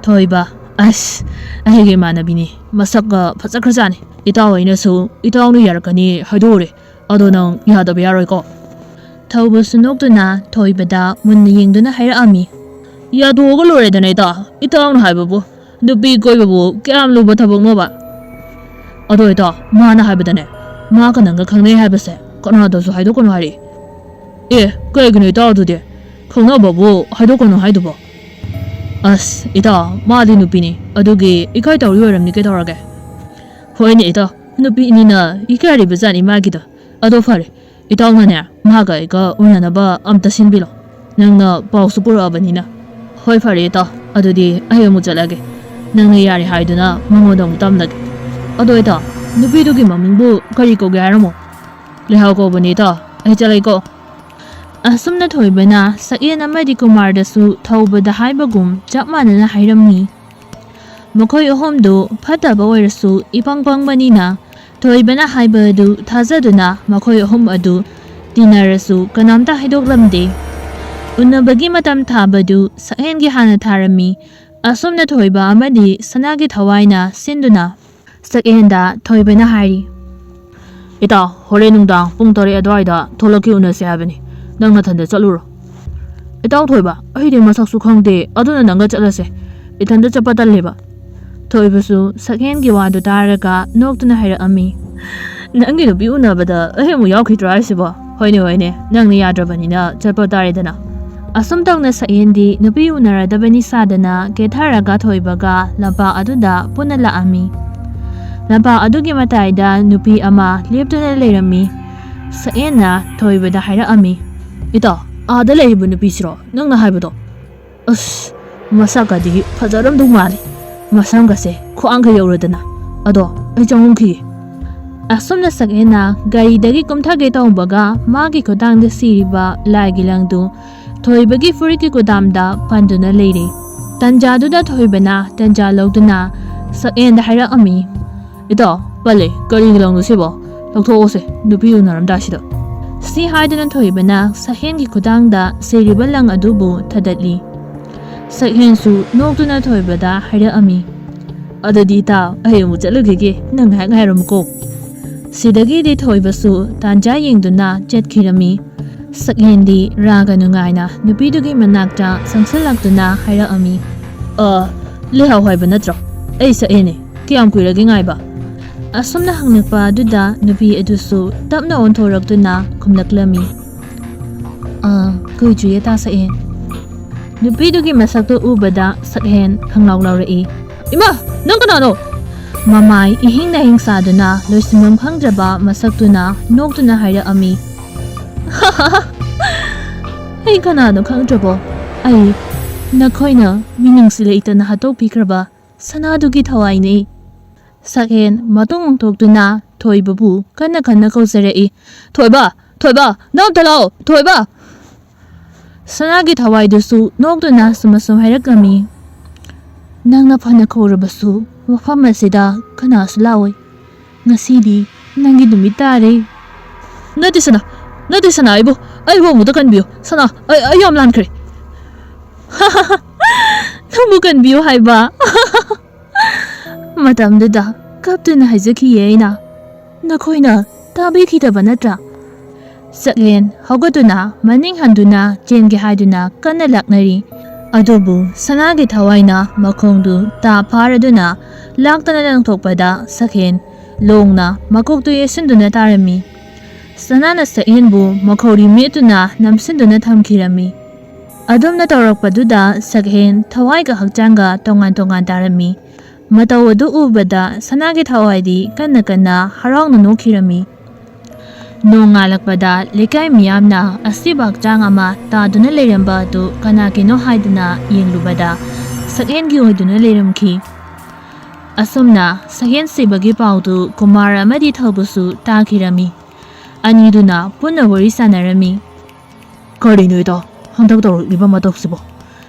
ꯊꯣꯏꯕ, ꯑꯩꯒꯤ ꯏꯃꯥꯟꯅꯕꯤꯅꯤ, ꯃꯁꯛꯀ ꯐꯖꯈ꯭ꯔꯖꯥꯠꯅꯤ꯫ ꯏꯇꯥꯎ ꯑꯩꯅꯁꯨ ꯏꯇꯥꯎꯅ ꯌꯥꯔꯛꯀꯅꯤ ꯍꯥꯏꯗꯣꯛꯎꯔꯦ, ꯑꯗꯣ ꯅꯪ ꯌꯥꯗꯕ ꯌꯥꯔꯣꯏꯀꯣ? ꯊꯧꯕꯁꯨ ꯅꯣꯛꯇꯨꯅ ꯊꯣꯏꯕꯗ ꯃꯨꯟꯅ ꯌꯦꯡꯗꯨꯅ ꯍꯥꯏꯔꯛꯑꯝꯃꯤ꯫ ꯌꯥꯗꯣꯛꯑꯒ ꯂꯣꯏꯔꯦꯗꯅ ꯏꯇꯥ, ꯏꯇꯥꯎꯅ ꯍꯥꯏꯕꯕꯨ ꯅꯨꯄꯤ ꯀꯣꯏꯕꯕꯨ ꯀꯌꯥꯝ ꯂꯨꯕ ꯊꯕꯛꯅꯣꯕ? ꯑꯗꯣ ꯏꯇꯥ, ꯃꯥꯅ ꯍꯥꯏꯕꯗꯅꯦ, ꯃꯥꯒ ꯅꯪꯒ ꯈꯪꯅꯩ ꯍꯥꯏꯕꯁꯦ ꯀꯅꯥꯗꯁꯨ ꯍꯥꯏꯗꯣꯛꯀꯅꯨ ꯍꯥꯏꯔꯛꯏ꯫ ꯀꯩꯒꯤꯅꯣ ꯏꯇꯥꯎ? ꯑꯗꯨꯗꯤ ꯈꯪꯅꯕꯕꯨ ꯍꯥꯏꯗꯣꯛꯀꯅꯨ ꯍꯥꯏꯗꯨꯕꯣ? ꯑꯁ ꯏꯇꯥꯎ ꯃꯥꯗꯤ ꯅꯨꯄꯤꯅꯤ ꯑꯗꯨꯒꯤ ꯏꯀꯥꯏ ꯇꯧꯔꯤ ꯑꯣꯏꯔꯝꯅꯤ ꯀꯩꯗꯧꯔꯒꯦ ꯍꯣꯏꯅꯦ ꯏꯇꯥꯎ ꯅꯨꯄꯤꯅꯤꯅ ꯏꯀꯥꯏꯔꯤꯕꯖꯥꯠꯅꯤ ꯃꯥꯒꯤꯗꯣ ꯑꯗꯣ ꯐꯔꯦ ꯏꯇꯥꯎꯅꯅꯦ ꯃꯥꯒ ꯑꯩꯒ ꯎꯅꯅꯕ ꯑꯝꯇ ꯁꯤꯟꯕꯤꯔꯣ ꯅꯪꯅ ꯄꯥꯎꯁꯨ ꯄꯨꯔꯛꯑꯕꯅꯤ나 ꯍꯣꯏ ꯐꯔꯦ ꯏꯇꯥꯎ ꯑꯗꯨꯗꯤ ꯑꯩ ꯑꯃꯨꯛ ꯆꯠꯂꯒꯦ ꯅꯪꯅ ꯌꯥꯔꯦ ꯍꯥꯏꯗꯨꯅ ꯃꯉꯣꯟꯗ ꯑꯃꯨꯛ ꯇꯝꯂꯒꯦ ꯑꯗꯣ ꯏꯇꯥꯎ ꯅꯨꯄꯤꯗꯨꯒꯤ ꯃꯃꯤꯡꯕꯨ ꯀꯔꯤ ꯀꯧꯒꯦ ꯍꯥꯏꯔꯝꯃꯣ ꯂꯩꯍꯥꯎ ꯀꯧꯕꯅꯤ ꯏꯇꯥꯎ ꯑꯩ ꯆꯠꯂꯦꯀꯣ ꯑꯁꯨꯝꯅ ꯊꯣꯏꯕꯅ ꯁꯛꯌꯦꯟ ꯑꯃꯗꯤ ꯀꯨꯃꯥꯔꯗꯁꯨ ꯊꯧꯕꯗ ꯍꯥꯏꯕꯒꯨꯝ ꯆꯞ ꯃꯥꯟꯅꯅ ꯍꯥꯏꯔꯝꯃꯤ ꯃꯈꯣꯏ ꯑꯍꯨꯝꯗꯨ ꯐꯠꯇꯕ ꯑꯣꯏꯔꯁꯨ ꯏꯄꯪ ꯄꯪꯕꯅꯤꯅ ꯊꯣꯏꯕꯅ ꯍꯥꯏꯕ ꯑꯗꯨ ꯊꯥꯖꯗꯨꯅ ꯃꯈꯣꯏ ꯑꯍꯨꯝ ꯑꯗꯨ ꯇꯤꯟꯅꯔꯁꯨ ꯀꯅꯥꯝꯇ ꯍꯥꯏꯗꯣꯛꯂꯝꯗꯦ ꯎꯅꯕꯒꯤ ꯃꯇꯝ ꯊꯥꯕꯗꯨ ꯁꯛꯍꯦꯟꯒꯤ ꯍꯥꯟꯅ ꯊꯥꯔꯝꯃꯤ ꯑꯁꯨꯝꯅ ꯊꯣꯏꯕ ꯑꯃꯗꯤ ꯁꯅꯥꯒꯤ ꯊꯋꯥꯏꯅ ꯁꯤꯟꯗꯨꯅ ꯁꯛꯍꯦꯟꯗ ꯊꯣꯏꯕꯅ ꯍꯥꯏꯔꯤ ꯏꯇꯥꯎ ꯍꯣꯔꯦꯟ ꯅꯨꯡꯗꯥꯡ ꯄꯨꯡ 3 ꯑꯗꯨꯋꯥꯏꯗ ꯊꯣꯛꯂꯛꯀꯦ ꯎꯅꯁꯦ ꯍꯥꯏꯕꯅꯤ ꯅꯪ ꯅꯊꯟꯗ ꯆꯠꯂꯨꯔꯣ ꯏꯇꯥꯎ ꯊꯣꯏꯕ ꯑꯩꯗꯤ ꯃꯁꯛꯁꯨ ꯈꯪꯗꯦ ꯑꯗꯨꯅ ꯅꯪꯒ ꯆꯠꯂꯁꯦ ꯏꯊꯟꯗ ꯆꯠꯄ ꯇꯜꯂꯦꯕ ꯊꯣꯏꯕꯁꯨ ꯁꯛꯍꯦꯟꯒꯤ ꯋꯥꯗꯨ ꯇꯥꯔꯒ ꯅꯣꯛꯇꯨꯅ ꯍꯥꯏꯔꯛꯑꯝꯃꯤ ꯅꯪꯒꯤ ꯅꯨꯄꯤ ꯎꯅꯕꯗ ꯑꯩ ꯑꯃꯨꯛ ꯌꯥꯎꯈꯤꯗ꯭ꯔꯣ ꯍꯥꯏꯁꯤꯕꯣ ꯍꯣꯏꯅꯦ ꯅꯪꯅ ꯌꯥꯗ꯭ꯔꯕꯅꯤꯅ ꯆꯠꯄ ꯇꯥꯔꯦꯗꯅ ꯑꯁꯨꯝ ꯇꯧꯅ ꯁꯛꯍꯦꯟꯗꯤ ꯅꯨꯄꯤ ꯎꯅꯔꯗꯕꯅꯤ ꯁꯥꯗꯅ ꯀꯦꯊꯔꯒ ꯊꯣꯏꯕꯒ ꯂꯝꯄꯥꯛ ꯑꯗꯨꯗ ꯄꯨꯟꯅ ꯂꯥꯛꯑꯝꯃꯤ ꯂꯝꯄꯥꯛ ꯑꯗꯨꯒꯤ ꯃꯇꯥꯏꯗ ꯅꯨꯄꯤ ꯑꯃ ꯂꯦꯞꯇꯨꯅ ꯂꯩꯔꯝꯃꯤ ꯁꯛꯍꯦꯟꯅ ꯊꯣꯏꯕꯗ ꯍꯥꯏꯔꯛꯑꯝꯃꯤ ꯏꯇꯥꯎ ꯑꯥꯗ ꯂꯩꯔꯤꯕ ꯅꯨꯄꯤꯁꯤꯔꯣ ꯅꯪꯅ ꯍꯥꯏꯕꯗꯣ ꯑꯁ ꯃꯁꯛꯀꯗꯤ ꯐꯖꯔꯝꯗꯧ ꯃꯥꯜꯂꯤ ꯃꯁꯝꯒꯁꯦ ꯈ꯭ꯋꯥꯡꯒ ꯌꯧꯔꯗꯅ ꯑꯗꯣ ꯑꯩ ꯆꯪꯉꯨꯈꯤꯒꯦ ꯑꯁꯨꯝꯅ ꯁꯛꯍꯦꯟꯅ ꯒꯥꯔꯤꯗꯒꯤ ꯀꯨꯝꯊꯒꯦ ꯇꯧꯕꯒ ꯃꯥꯒꯤ ꯈꯨꯠꯊꯥꯡꯗ ꯁꯤꯔꯤꯕ ꯂꯥꯏꯒꯤ ꯂꯪꯗꯨ ꯊꯣꯏꯕꯒꯤ ꯐꯨꯔꯤꯠꯀꯤ ꯀꯨꯗꯥꯝꯗ ꯄꯟꯗꯨꯅ ꯂꯩꯔꯦ ꯇꯟꯖꯥꯗꯨꯗ ꯊꯣꯏꯕꯅ ꯇꯟꯖꯥ ꯂꯧꯗꯨꯅ ꯁꯛꯍꯦꯟꯗ ꯍꯥꯏꯔꯛꯑꯝꯃꯤ ꯏꯇꯥꯎ ꯄꯜꯂꯦ ꯀꯔꯤꯒꯤ ꯂꯪꯅꯣ ꯁꯤꯕꯣ ꯂꯧꯊꯣꯛꯑꯣꯁꯦ ꯅꯨꯄꯤ ꯎꯅꯔꯝꯗꯥꯏꯁꯤꯗ ꯁꯤ ꯍꯥꯏꯗꯨꯅ ꯊꯣꯏꯕꯅ ꯁꯛꯍꯦꯟꯒꯤ ꯈꯨꯠꯊꯥꯡꯗ ꯁꯤꯔꯤꯕ ꯂꯪ ꯑꯗꯨꯕꯨ ꯊꯗꯠꯂꯤ ꯁꯛꯍꯦꯟꯁꯨ ꯅꯣꯛꯇꯨꯅ ꯊꯣꯏꯕꯗ ꯍꯥꯏꯔꯛꯑꯝꯃꯤ ꯑꯗꯨꯗꯤ ꯏꯇꯥꯎ ꯑꯩ ꯑꯃꯨꯛ ꯆꯠꯂꯨꯈꯤꯒꯦ ꯅꯪ ꯉꯥꯏꯍꯥꯛ ꯉꯥꯏꯔꯝꯃꯨꯀꯣ ꯁꯤꯗꯒꯤꯗꯤ ꯊꯣꯏꯕꯁꯨ ꯇꯥꯟꯖꯥ ꯌꯦꯡꯗꯨꯅ ꯆꯠꯈꯤꯔꯝꯃꯤ ꯁꯛꯍꯦꯟꯗꯤ ꯔꯥꯒ ꯅꯨꯡꯉꯥꯏꯅ ꯅꯨꯄꯤꯗꯨꯒꯤ ꯃꯅꯥꯛꯇ ꯆꯪꯁꯤꯜꯂꯛꯇꯨꯅ ꯍꯥꯏꯔꯛꯑꯝꯃꯤ ꯂꯩꯍꯥꯎ ꯍꯥꯏꯕ ꯅꯠꯇ꯭ꯔꯣ ꯑꯩ ꯁꯛꯍꯦꯟꯅꯦ ꯀꯌꯥꯝ ꯀꯨꯏꯔꯒꯦ ꯉꯥꯏꯕ ꯑꯁꯨꯝꯅ ꯍꯪꯂꯛꯄ ꯑꯗꯨꯗ ꯅꯨꯄꯤ ꯑꯗꯨꯁꯨ ꯇꯞꯅ ꯑꯣꯟꯊꯣꯔꯛꯇꯨꯅ ꯈꯨꯝꯂꯛꯂꯝꯃꯤ ꯀꯨꯏꯗ꯭ꯔꯤꯌꯦ ꯇꯥ ꯁꯛꯍꯦꯟ ꯅꯨꯄꯤꯗꯨꯒꯤ ꯃꯁꯛꯇꯨ ꯎꯕꯗ ꯁꯛꯍꯦꯟ ꯈꯪꯂꯥꯎ ꯂꯥꯎꯔꯛꯏ ꯏꯃꯥ ꯅꯪ ꯀꯅꯥꯅꯣ ꯃꯃꯥꯏ ꯏꯍꯤꯡ ꯅꯥꯍꯤꯡ ꯁꯥꯗꯨꯅ ꯂꯣꯏꯁꯤꯟꯐꯝ ꯈꯪꯗ꯭ꯔꯕ ꯃꯁꯛꯇꯨꯅ ꯅꯣꯛꯇꯨꯅ ꯍꯥꯏꯔꯛꯑꯝꯃꯤ ꯑꯩ ꯀꯅꯥꯅꯣ ꯈꯪꯗ꯭ꯔꯕꯣ ꯑꯩ ꯅꯈꯣꯏꯅ ꯃꯤꯅꯨꯡꯁꯤ ꯂꯩꯇꯅ ꯍꯥꯠꯇꯣꯛꯄꯤꯈ꯭ꯔꯕ ꯁꯅꯥꯗꯨꯒꯤ ꯊꯋꯥꯏꯅꯤ ꯁꯛꯍꯦꯟ ꯃꯇꯨꯡ ꯑꯣꯟꯊꯣꯛꯇꯨꯅ ꯊꯣꯏꯕꯕꯨ ꯀꯟꯅ ꯀꯧꯖꯔꯛꯏ ꯊꯣꯏꯕ ꯅꯪ ꯑꯝꯇ ꯂꯥꯛꯑꯣ ꯊꯣꯏꯕ ꯁꯅꯥꯒꯤ ꯊꯋꯥꯏꯗꯨꯁꯨ ꯅꯣꯛꯇꯨꯅ ꯁꯨꯝ ꯍꯥꯏꯔꯛꯂꯝꯃꯤ ꯅꯪꯅ ꯐꯅ ꯀꯧꯔꯕꯁꯨ ꯃꯐꯝ ꯑꯁꯤꯗ ꯀꯅꯥꯁꯨ ꯂꯥꯛꯑꯣꯏ ꯉꯁꯤꯗꯤ ꯅꯪꯒꯤ ꯅꯨꯃꯤꯠ ꯇꯥꯔꯦ ꯅꯠꯇꯦ ꯁꯅꯥ ꯑꯩꯕꯨ ꯑꯃꯨꯛꯇ ꯀꯟꯕꯤꯌꯨ ꯁꯅꯥ ꯑꯩ ꯌꯥꯝ ꯂꯥꯟꯈ꯭ꯔꯦ ꯅꯪꯕꯨ ꯀꯟꯕꯤꯌꯨ ꯍꯥꯏꯕ ꯃꯇꯝꯗꯨꯗ ꯀꯞꯇꯨꯅ ꯍꯥꯏꯖꯈꯤꯌꯦ ꯑꯩꯅ ꯅꯈꯣꯏꯅ ꯇꯥꯕꯤꯈꯤꯗꯕ ꯅꯠꯇ꯭ꯔꯥ ꯁꯛꯍꯦꯟ ꯍꯧꯒꯠꯇꯨꯅ ꯃꯅꯤꯡ ꯍꯟꯗꯨꯅ ꯆꯦꯟꯒꯦ ꯍꯥꯏꯗꯨꯅ ꯀꯟꯅ ꯂꯥꯛꯅꯔꯤ ꯑꯗꯨꯕꯨ ꯁꯅꯥꯒꯤ ꯊꯋꯥꯏꯅ ꯃꯈꯣꯡꯗꯨ ꯇꯥ ꯐꯥꯔꯗꯨꯅ ꯂꯥꯛꯇꯅ ꯂꯪꯊꯣꯛꯄꯗ ꯁꯛꯍꯦꯟ ꯂꯣꯡꯅ ꯃꯀꯣꯛꯇꯨ ꯌꯩꯁꯤꯟꯗꯨꯅ ꯇꯥꯔꯝꯃꯤ ꯁꯅꯥꯅ ꯁꯛꯍꯦꯟꯕꯨ ꯃꯈꯧꯔꯤ ꯃꯦꯠꯇꯨꯅ ꯅꯝꯁꯤꯟꯗꯨꯅ ꯊꯝꯈꯤꯔꯝꯃꯤ ꯑꯗꯨꯝꯅ ꯇꯧꯔꯛꯄꯗꯨꯗ ꯁꯛꯍꯦꯟ ꯊꯋꯥꯏꯒ ꯍꯛꯆꯥꯡꯒ ꯇꯣꯉꯥꯟ ꯇꯥꯔꯝꯃꯤ ꯃꯇꯧ ꯑꯗꯨ ꯎꯕꯗ ꯁꯅꯥꯒꯤ ꯊꯋꯥꯏꯗꯤ ꯀꯟꯅ ꯍꯔꯥꯎꯅ ꯅꯣꯛꯈꯤꯔꯝꯃꯤ ꯅꯣꯡ ꯉꯥꯜꯂꯛꯄꯗ ꯂꯩꯀꯥꯏ ꯃꯤꯌꯥꯝꯅ ꯑꯁꯤꯕ ꯍꯛꯆꯥꯡ ꯑꯃ ꯇꯥꯗꯨꯅ ꯂꯩꯔꯝꯕ ꯑꯗꯨ ꯀꯅꯥꯒꯤꯅꯣ ꯍꯥꯏꯗꯨꯅ ꯌꯦꯡꯂꯨꯕꯗ ꯁꯛꯍꯦꯟꯒꯤ ꯑꯣꯏꯗꯨꯅ ꯂꯩꯔꯝꯈꯤ ꯑꯁꯨꯝꯅ ꯁꯛꯍꯦꯟ ꯁꯤꯕꯒꯤ ꯄꯥꯎꯗꯨ ꯀꯨꯃꯥꯔ ꯑꯃꯗꯤ ꯊꯧꯕꯁꯨ ꯇꯥꯈꯤꯔꯝꯃꯤ ꯑꯅꯤꯗꯨꯅ ꯄꯨꯟꯅ ꯋꯥꯔꯤ ꯁꯥꯟꯅꯔꯝꯃꯤ ꯀꯔꯤꯅꯣ ꯏꯇꯥꯎ ꯍꯟꯗꯛ ꯇꯧꯔꯛꯂꯤꯕ ꯃꯇꯧꯁꯤꯕꯣ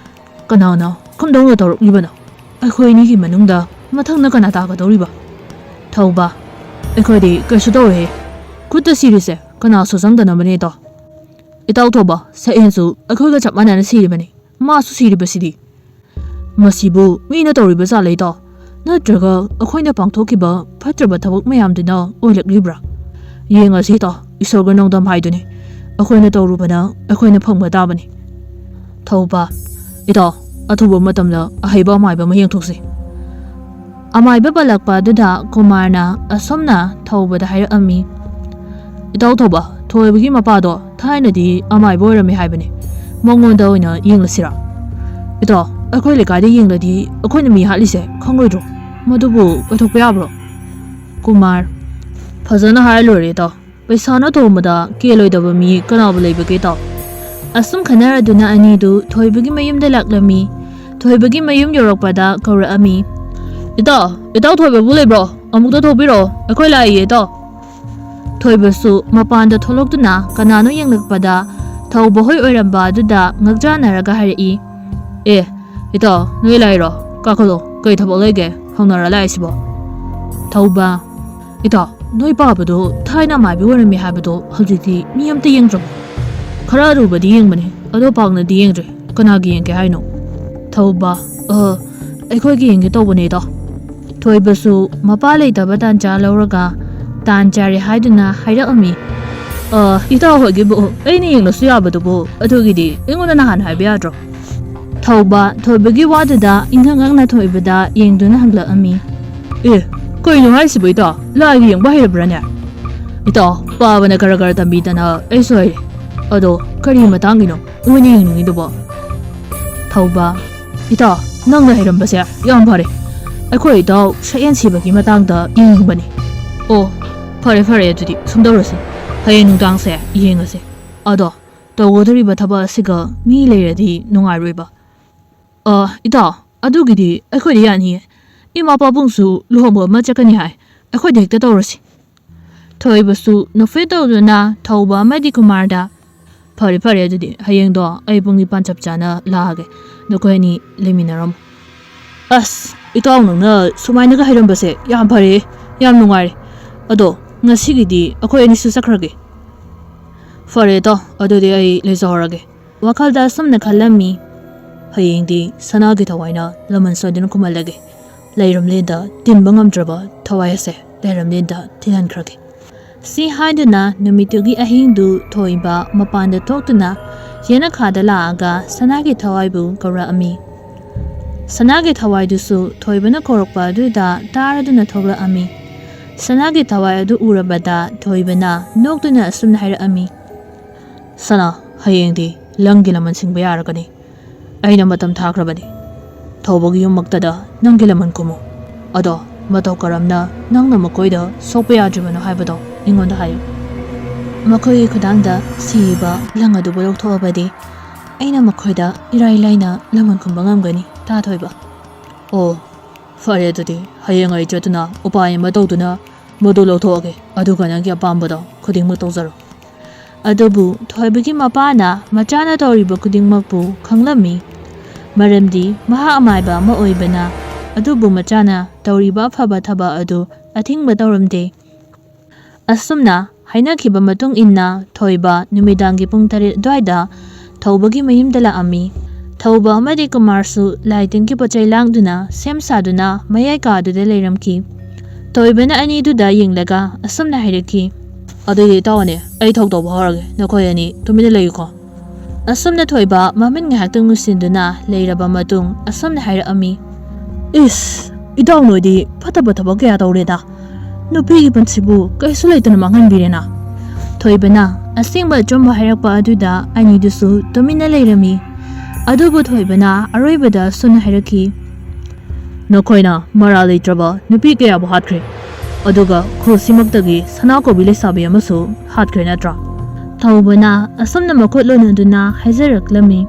ꯀꯅꯥꯅ ꯀꯝꯗꯧꯅ ꯇꯧꯔꯛꯂꯤꯕꯅꯣ ꯑꯩꯈꯣꯏꯅꯤꯒꯤ ꯃꯅꯨꯡꯗ ꯃꯊꯪꯅ ꯀꯅꯥ ꯇꯥꯒꯗꯧꯔꯤꯕ ꯊꯧꯕ ꯑꯩꯈꯣꯏꯗꯤ ꯀꯩꯁꯨ ꯇꯧꯔꯣꯏꯍꯦ ꯈꯨꯠꯇ ꯁꯤꯔꯤꯁꯦ ꯀꯅꯥꯁꯨ ꯆꯪꯗꯅꯕꯅꯦ ꯏꯇꯥꯎ ꯊꯧꯕ ꯁꯛꯍꯦꯟꯁꯨ ꯑꯩꯈꯣꯏꯒ ꯆꯞ ꯃꯥꯟꯅꯅ ꯁꯤꯔꯤꯕꯅꯤ ꯃꯥꯁꯨ ꯁꯤꯔꯤꯕꯁꯤꯗꯤ ꯃꯁꯤꯕꯨ ꯃꯤꯅ ꯇꯧꯔꯤꯕ ꯖꯥꯠꯂ ꯏꯇꯥꯎ ꯅꯠꯇ꯭ꯔꯒ ꯑꯩꯈꯣꯏꯅ ꯄꯥꯡꯊꯣꯛꯈꯤꯕ ꯐꯠꯇ꯭ꯔꯕ ꯊꯕꯛ ꯃꯌꯥꯝꯗꯨꯅ ꯑꯣꯏꯔꯛꯂꯤꯕ꯭ꯔꯥ ꯌꯦꯡꯉꯁꯤ ꯏꯇꯥꯎ ꯏꯁꯣꯔꯒ ꯅꯣꯡꯗꯝ ꯍꯥꯏꯗꯨꯅꯤ ꯑꯩꯈꯣꯏꯅ ꯇꯧꯔꯨꯕꯅ ꯑꯩꯈꯣꯏꯅ ꯐꯪꯕ ꯇꯥꯕꯅꯤ ꯊꯧꯕ ꯏꯇꯥꯎ ꯑꯊꯨꯕ ꯃꯇꯝꯗ ꯑꯍꯩꯕ ꯑꯃꯥꯏꯕ ꯑꯃ ꯌꯦꯡꯊꯣꯛꯁꯤ ꯑꯃꯥꯏꯕ ꯄꯜꯂꯛꯄ ꯑꯗꯨꯗ ꯀꯨꯃꯥꯔꯅ ꯑꯁꯨꯝꯅ ꯊꯧꯕꯗ ꯍꯥꯏꯔꯛꯑꯝꯃꯤ ꯏꯇꯥꯎ ꯊꯧꯕ ꯊꯣꯏꯕꯒꯤ ꯃꯄꯥꯗꯣ ꯊꯥꯏꯅꯗꯤ ꯑꯃꯥꯏꯕ ꯑꯣꯏꯔꯝꯃꯦ ꯍꯥꯏꯕꯅꯤ ꯃꯉꯣꯟꯗ ꯑꯣꯏꯅ ꯌꯦꯡꯂꯁꯤꯔꯥ ꯏꯇꯥꯎ ꯑꯩꯈꯣꯏ ꯂꯩꯀꯥꯏꯗ ꯌꯦꯡꯂꯗꯤ ꯑꯩꯈꯣꯏꯅ ꯃꯤ ꯍꯥꯠꯂꯤꯁꯦ ꯈꯪꯂꯣꯏꯗ꯭ꯔꯣ ꯃꯗꯨꯕꯨ ꯑꯣꯏꯊꯣꯛꯄ ꯌꯥꯕ꯭ꯔꯣ ꯀꯨꯃꯥꯔ ꯐꯖꯅ ꯍꯥꯏꯔ ꯂꯣꯏꯔꯦ ꯏꯇꯥꯎ ꯄꯩꯁꯥꯅ ꯊꯣꯡꯕꯗ ꯀꯦꯜꯂꯣꯏꯗꯕ ꯃꯤ ꯀꯅꯥꯕꯨ ꯂꯩꯕꯒꯦ ꯏꯇꯥꯎ ꯑꯁꯨꯝ ꯈꯟꯅꯔꯗꯨꯅ ꯑꯅꯤꯗꯨ ꯊꯣꯏꯕꯒꯤ ꯃꯌꯨꯝꯗ ꯂꯥꯛꯂꯝꯃꯤ ꯊꯣꯏꯕꯒꯤ ꯃꯌꯨꯝ ꯌꯧꯔꯛꯄꯗ ꯀꯧꯔꯛꯑꯝꯃꯤ ꯏꯇꯥꯎ ꯊꯣꯏꯕꯕꯨ ꯂꯩꯕ꯭ꯔꯣ ꯑꯃꯨꯛꯇ ꯊꯣꯛꯄꯤꯔꯛꯑꯣ ꯑꯩꯈꯣꯏ ꯂꯥꯛꯏꯌꯦ ꯏꯇꯥꯎ ꯊꯣꯏꯕꯁꯨ ꯃꯄꯥꯟꯗ ꯊꯣꯛꯂꯛꯇꯨꯅ ꯀꯅꯥꯅꯣ ꯌꯦꯡꯂꯛꯄꯗ ꯊꯧꯕ ꯍꯣꯏ ꯑꯣꯏꯔꯝꯕ ꯑꯗꯨꯗ ꯉꯛꯆꯥꯟꯅꯔꯒ ꯍꯥꯏꯔꯛꯏ ꯑꯦ ꯏꯇꯥꯎ ꯅꯣꯏ ꯂꯥꯛꯏꯔꯣ ꯀꯥꯈꯠꯂꯣ ꯀꯩ ꯊꯕꯛ ꯂꯩꯒꯦ ꯍꯪꯅꯔ ꯂꯥꯛꯏꯁꯤꯕꯣ ꯊꯧꯕ ꯏꯇꯥꯎ ꯅꯣꯏ ꯄꯥꯕꯗꯣ ꯊꯥꯏꯅ ꯃꯥꯏꯕꯤ ꯑꯣꯏꯔꯝꯃꯤ ꯍꯥꯏꯕꯗꯣ ꯍꯧꯖꯤꯛꯇꯤ ꯃꯤ ꯑꯝꯇ ꯌꯦꯡꯗ꯭ꯔꯕꯣ ꯈꯔ ꯑꯔꯨꯕꯗꯤ ꯌꯦꯡꯕꯅꯦ ꯑꯗꯣ ꯄꯥꯛꯅꯗꯤ ꯌꯦꯡꯗ꯭ꯔꯦ ꯀꯅꯥꯒꯤ ꯌꯦꯡꯒꯦ ꯍꯥꯏꯅꯣ ꯊꯧꯕ ꯑꯩꯈꯣꯏꯒꯤ ꯌꯦꯡꯒꯦ ꯇꯧꯕꯅꯦ ꯏꯇꯥꯎ ꯊꯣꯏꯕꯁꯨ ꯃꯄꯥ ꯂꯩꯇꯕ ꯇꯥꯟꯖꯥ ꯂꯧꯔꯒ ꯇꯥꯟ ꯆꯥꯔꯦ ꯍꯥꯏꯗꯨꯅ ꯍꯥꯏꯔꯛꯑꯝꯃꯤ ꯏꯇꯥꯎ ꯍꯣꯏꯒꯤꯕꯨ ꯑꯩꯅ ꯌꯦꯡꯂꯁꯨ ꯌꯥꯕꯗꯨꯕꯨ ꯑꯗꯨꯒꯤꯗꯤ ꯑꯩꯉꯣꯟꯗ ꯅꯍꯥꯟ ꯍꯥꯏꯕ ꯌꯥꯗ꯭ꯔꯣ ꯊꯧꯕ ꯊꯣꯏꯕꯒꯤ ꯋꯥꯗꯨꯗ ꯏꯪꯉꯛ ꯉꯛꯅ ꯊꯣꯏꯕꯗ ꯌꯦꯡꯗꯨꯅ ꯍꯪꯂꯛꯑꯝꯃꯤ ꯀꯩꯅꯣ ꯍꯥꯏꯁꯤꯕꯣ ꯏꯇꯥꯎ ꯂꯥꯏꯒꯤ ꯌꯦꯡꯕ ꯍꯩꯔꯕ꯭ꯔꯅꯦ ꯏꯇꯥꯎ ꯄꯥꯕꯅ ꯈꯔ ꯇꯝꯕꯤꯗꯅ ꯑꯩꯁꯨ ꯍꯩꯔꯦ ꯑꯗꯣ ꯀꯔꯤ ꯃꯇꯥꯡꯒꯤꯅꯣ ꯃꯣꯏꯅ ꯌꯦꯡꯅꯤꯡꯉꯤꯗꯨꯕꯣ ꯊꯧꯕ ꯏꯇꯥꯎ ꯅꯪꯅ ꯍꯩꯔꯝꯕꯁꯦ ꯌꯥꯝ ꯐꯔꯦ ꯑꯩꯈꯣꯏ ꯏꯇꯥꯎ ꯁꯛꯌꯦꯟ ꯁꯤꯕꯒꯤ ꯃꯇꯥꯡꯗ ꯌꯦꯡꯅꯤꯡꯕꯅꯤ ꯑꯣ ꯐꯔꯦ ꯑꯗꯨꯗꯤ ꯁꯨꯝꯗꯧꯔꯁꯤ ꯍꯌꯦꯡ ꯅꯨꯡꯗꯥꯡꯁꯦ ꯌꯦꯡꯉꯁꯦ ꯑꯗꯣ ꯇꯧꯒꯗꯧꯔꯤꯕ ꯊꯕꯛ ꯑꯁꯤꯒ ꯃꯤ ꯂꯩꯔꯗꯤ ꯅꯨꯡꯉꯥꯏꯔꯣꯏꯕ ꯏꯇꯥꯎ ꯑꯗꯨꯒꯤꯗꯤ ꯑꯩꯈꯣꯏꯗ ꯌꯥꯅꯤꯌꯦ ꯏꯃꯥ ꯄꯥꯕꯨꯡꯁꯨ ꯂꯨꯍꯣꯡꯕ ꯑꯃ ꯆꯠꯀꯅꯤ ꯍꯥꯏ ꯑꯩꯈꯣꯏꯗ ꯍꯦꯛꯇ ꯇꯧꯔꯁꯤ ꯊꯣꯏꯕꯁꯨ ꯅꯣꯛꯐꯦꯠ ꯇꯧꯗꯨꯅ ꯊꯧꯕ ꯑꯃꯗꯤ ꯀꯨꯃꯥꯔꯗ ꯐꯔꯦ ꯑꯗꯨꯗꯤ ꯍꯌꯦꯡꯗꯣ ꯑꯩ ꯄꯨꯡ 9 ꯆꯞ ꯆꯥꯅ ꯂꯥꯛꯑꯒꯦ ꯅꯈꯣꯏ ꯑꯅꯤ ꯂꯩꯃꯤꯟꯅꯔꯝꯃꯣ ꯑꯁ ꯏꯇꯥꯎ ꯅꯪꯅ ꯁꯨꯃꯥꯏꯅꯒ ꯍꯩꯔꯝꯕꯁꯦ ꯌꯥꯝ ꯐꯔꯦ ꯌꯥꯝ ꯅꯨꯡꯉꯥꯏꯔꯦ ꯑꯗꯣ ꯉꯁꯤꯒꯤꯗꯤ ꯑꯩꯈꯣꯏ ꯑꯅꯤꯁꯨ ꯆꯠꯈ꯭ꯔꯒꯦ ꯐꯔꯦ ꯏꯇꯥꯎ ꯑꯗꯨꯗꯤ ꯑꯩ ꯂꯩꯖꯍꯧꯔꯒꯦ ꯋꯥꯈꯜꯗ ꯑꯁꯨꯝꯅ ꯈꯜꯂꯝꯃꯤ ꯍꯌꯦꯡꯗꯤ ꯁꯅꯥꯒꯤ ꯊꯋꯥꯏꯅ ꯂꯃꯟ ꯁꯣꯏꯗꯅ ꯈꯨꯝꯍꯜꯂꯒꯦ ꯂꯩꯔꯝꯂꯦꯟꯗ ꯇꯤꯟꯕ ꯉꯝꯗ꯭ꯔꯕ ꯊꯋꯥꯏ ꯑꯁꯦ ꯂꯩꯔꯝꯂꯦꯟꯗ ꯊꯤꯟꯍꯟꯈ꯭ꯔꯒꯦ ꯁꯤ ꯍꯥꯏꯗꯨꯅ ꯅꯨꯃꯤꯠꯇꯨꯒꯤ ꯑꯍꯤꯡꯗꯨ ꯊꯣꯏꯕ ꯃꯄꯥꯟꯗ ꯊꯣꯛꯇꯨꯅ ꯌꯦꯅꯈꯥꯗ ꯂꯥꯛꯑꯒ ꯁꯅꯥꯒꯤ ꯊꯋꯥꯏꯕꯨ ꯀꯧꯔꯛꯑꯝꯃꯤ ꯁꯅꯥꯒꯤ ꯊꯋꯥꯏꯗꯨꯁꯨ ꯊꯣꯏꯕꯅ ꯀꯧꯔꯛꯄ ꯑꯗꯨꯗ ꯇꯥꯔꯗꯨꯅ ꯊꯣꯛꯂꯛꯑꯝꯃꯤ ꯁꯅꯥꯒꯤ ꯊꯋꯥꯏ ꯑꯗꯨ ꯎꯔꯕꯗ ꯊꯣꯏꯕꯅ ꯅꯣꯛꯇꯨꯅ ꯑꯁꯨꯝꯅ ꯍꯥꯏꯔꯛꯑꯝꯃꯤ ꯁꯅꯥ ꯍꯌꯦꯡꯗꯤ ꯂꯪꯒꯤ ꯂꯃꯟ ꯁꯤꯡꯕ ꯌꯥꯔꯒꯅꯤ ꯑꯩꯅ ꯃꯇꯝ ꯊꯥꯈ꯭ꯔꯕꯅꯤ ꯊꯧꯕꯒꯤ ꯌꯨꯝꯃꯛꯇꯗ ꯅꯪꯒꯤ ꯂꯃꯟ ꯈꯨꯝꯃꯨ ꯑꯗꯣ ꯃꯇꯧ ꯀꯔꯝꯅ ꯅꯪꯅ ꯃꯈꯣꯏꯗ ꯁꯣꯛꯄ ꯌꯥꯗ꯭ꯔꯤꯕꯅꯣ ꯍꯥꯏꯕꯗꯣ ꯑꯩꯉꯣꯟꯗ ꯍꯥꯏꯌꯨ ꯃꯈꯣꯏꯒꯤ ꯈꯨꯗꯥꯡꯗ ꯁꯤꯔꯤꯕ ꯂꯪ ꯑꯗꯨꯕꯨ ꯂꯧꯊꯣꯛꯑꯕꯗꯤ ꯑꯩꯅ ꯃꯈꯣꯏꯗ ꯏꯔꯥꯏ ꯂꯥꯏꯅ ꯂꯃꯟ ꯈꯨꯝꯕ ꯉꯝꯒꯅꯤ ꯊꯣꯏꯕ ꯑꯣ ꯐꯔꯦ ꯑꯗꯨꯗꯤ ꯍꯌꯦꯡ ꯑꯩ ꯆꯠꯇꯨꯅ ꯎꯄꯥꯏ ꯑꯃ ꯇꯧꯗꯨꯅ ꯃꯗꯨ ꯂꯧꯊꯣꯛꯑꯒꯦ ꯑꯗꯨꯒ ꯅꯪꯒꯤ ꯑꯄꯥꯝꯕꯗꯣ ꯈꯨꯗꯤꯡꯃꯛ ꯇꯧꯖꯔꯣ ꯑꯗꯨꯕꯨ ꯊꯣꯏꯕꯒꯤ ꯃꯄꯥꯅ ꯃꯆꯥꯅ ꯇꯧꯔꯤꯕ ꯈꯨꯗꯤꯡꯃꯛꯄꯨ ꯈꯪꯂꯝꯃꯤ ꯃꯔꯝꯗꯤ ꯃꯍꯥꯛ ꯑꯃꯥꯏꯕ ꯑꯃ ꯑꯣꯏꯕꯅ ꯑꯗꯨꯕꯨ ꯃꯆꯥꯅ ꯇꯧꯔꯤꯕ ꯑꯐꯕ ꯊꯕꯛ ꯑꯗꯨ ꯑꯊꯤꯡꯕ ꯇꯧꯔꯝꯗꯦ ꯑꯁꯨꯝꯅ ꯍꯥꯏꯅꯈꯤꯕ ꯃꯇꯨꯡ ꯏꯟꯅ ꯊꯣꯏꯕ ꯅꯨꯃꯤꯗꯥꯡꯒꯤ ꯄꯨꯡ 7 ꯑꯗꯨꯋꯥꯏꯗ ꯊꯧꯕꯒꯤ ꯃꯌꯨꯝꯗ ꯂꯥꯛꯑꯝꯃꯤ ꯊꯧꯕ ꯑꯃꯗꯤ ꯀꯨꯃꯥꯔꯁꯨ ꯂꯥꯏꯇꯤꯟꯒꯤ ꯄꯣꯠꯆꯩ ꯂꯥꯡꯗꯨꯅ ꯁꯦꯝ ꯁꯥꯗꯨꯅ ꯃꯌꯥꯏ ꯀꯥꯗꯨꯗ ꯂꯩꯔꯝꯈꯤ ꯊꯣꯏꯕꯅ ꯑꯅꯤꯗꯨꯗ ꯌꯦꯡꯂꯒ ꯑꯁꯨꯝꯅ ꯍꯥꯏꯔꯛꯈꯤ ꯑꯗꯨꯗꯤ ꯏꯇꯥꯎꯅꯦ ꯑꯩ ꯊꯧ ꯇꯧꯕ ꯍꯧꯔꯒꯦ ꯅꯈꯣꯏ ꯑꯅꯤ ꯇꯨꯃꯤꯟꯅ ꯂꯩꯌꯨꯀꯣ ꯑꯁꯨꯝꯅ ꯊꯣꯏꯕ ꯃꯃꯤꯠ ꯉꯥꯏꯍꯥꯛꯇꯪ ꯃꯨꯁꯤꯟꯗꯨꯅ ꯂꯩꯔꯕ ꯃꯇꯨꯡ ꯑꯁꯨꯝꯅ ꯍꯥꯏꯔꯛꯑꯝꯃꯤ ꯏꯁ ꯏꯇꯥꯎ ꯅꯣꯏꯗꯤ ꯐꯠꯇꯕ ꯊꯕꯛ ꯀꯌꯥ ꯇꯧꯔꯦꯗ ꯅꯨꯄꯤꯒꯤ ꯄꯨꯟꯁꯤꯕꯨ ꯀꯩꯁꯨ ꯂꯩꯇꯅ ꯃꯥꯡꯍꯟꯕꯤꯔꯦꯅ ꯊꯣꯏꯕꯅ ꯑꯁꯦꯡꯕ ꯑꯆꯨꯝꯕ ꯍꯥꯏꯔꯛꯄ ꯑꯗꯨꯗ ꯑꯅꯤꯗꯨꯁꯨ ꯇꯨꯃꯤꯟꯅ ꯂꯩꯔꯝꯃꯤ ꯑꯗꯨꯕꯨ ꯊꯣꯏꯕꯅ ꯑꯔꯣꯏꯕꯗ ꯑꯁꯨꯝꯅ ꯍꯥꯏꯔꯛꯈꯤ ꯅꯈꯣꯏꯅ ꯃꯔꯥꯜ ꯂꯩꯇ꯭ꯔꯕ ꯅꯨꯄꯤ ꯀꯌꯥꯕꯨ ꯍꯥꯠꯈ꯭ꯔꯦ ꯑꯗꯨꯒ ꯈꯨꯜꯁꯤꯃꯛꯇꯒꯤ ꯁꯅꯥꯀꯣꯕꯤ ꯂꯩꯁꯥꯕꯤ ꯑꯃꯁꯨ ꯍꯥꯠꯈ꯭ꯔꯦ ꯅꯠꯇ꯭ꯔꯥ ꯊꯧꯕꯅ ꯑꯁꯨꯝꯅ ꯃꯈꯨꯠ ꯂꯣꯟꯅꯗꯨꯅ ꯍꯥꯏꯖꯔꯛꯂꯝꯃꯤ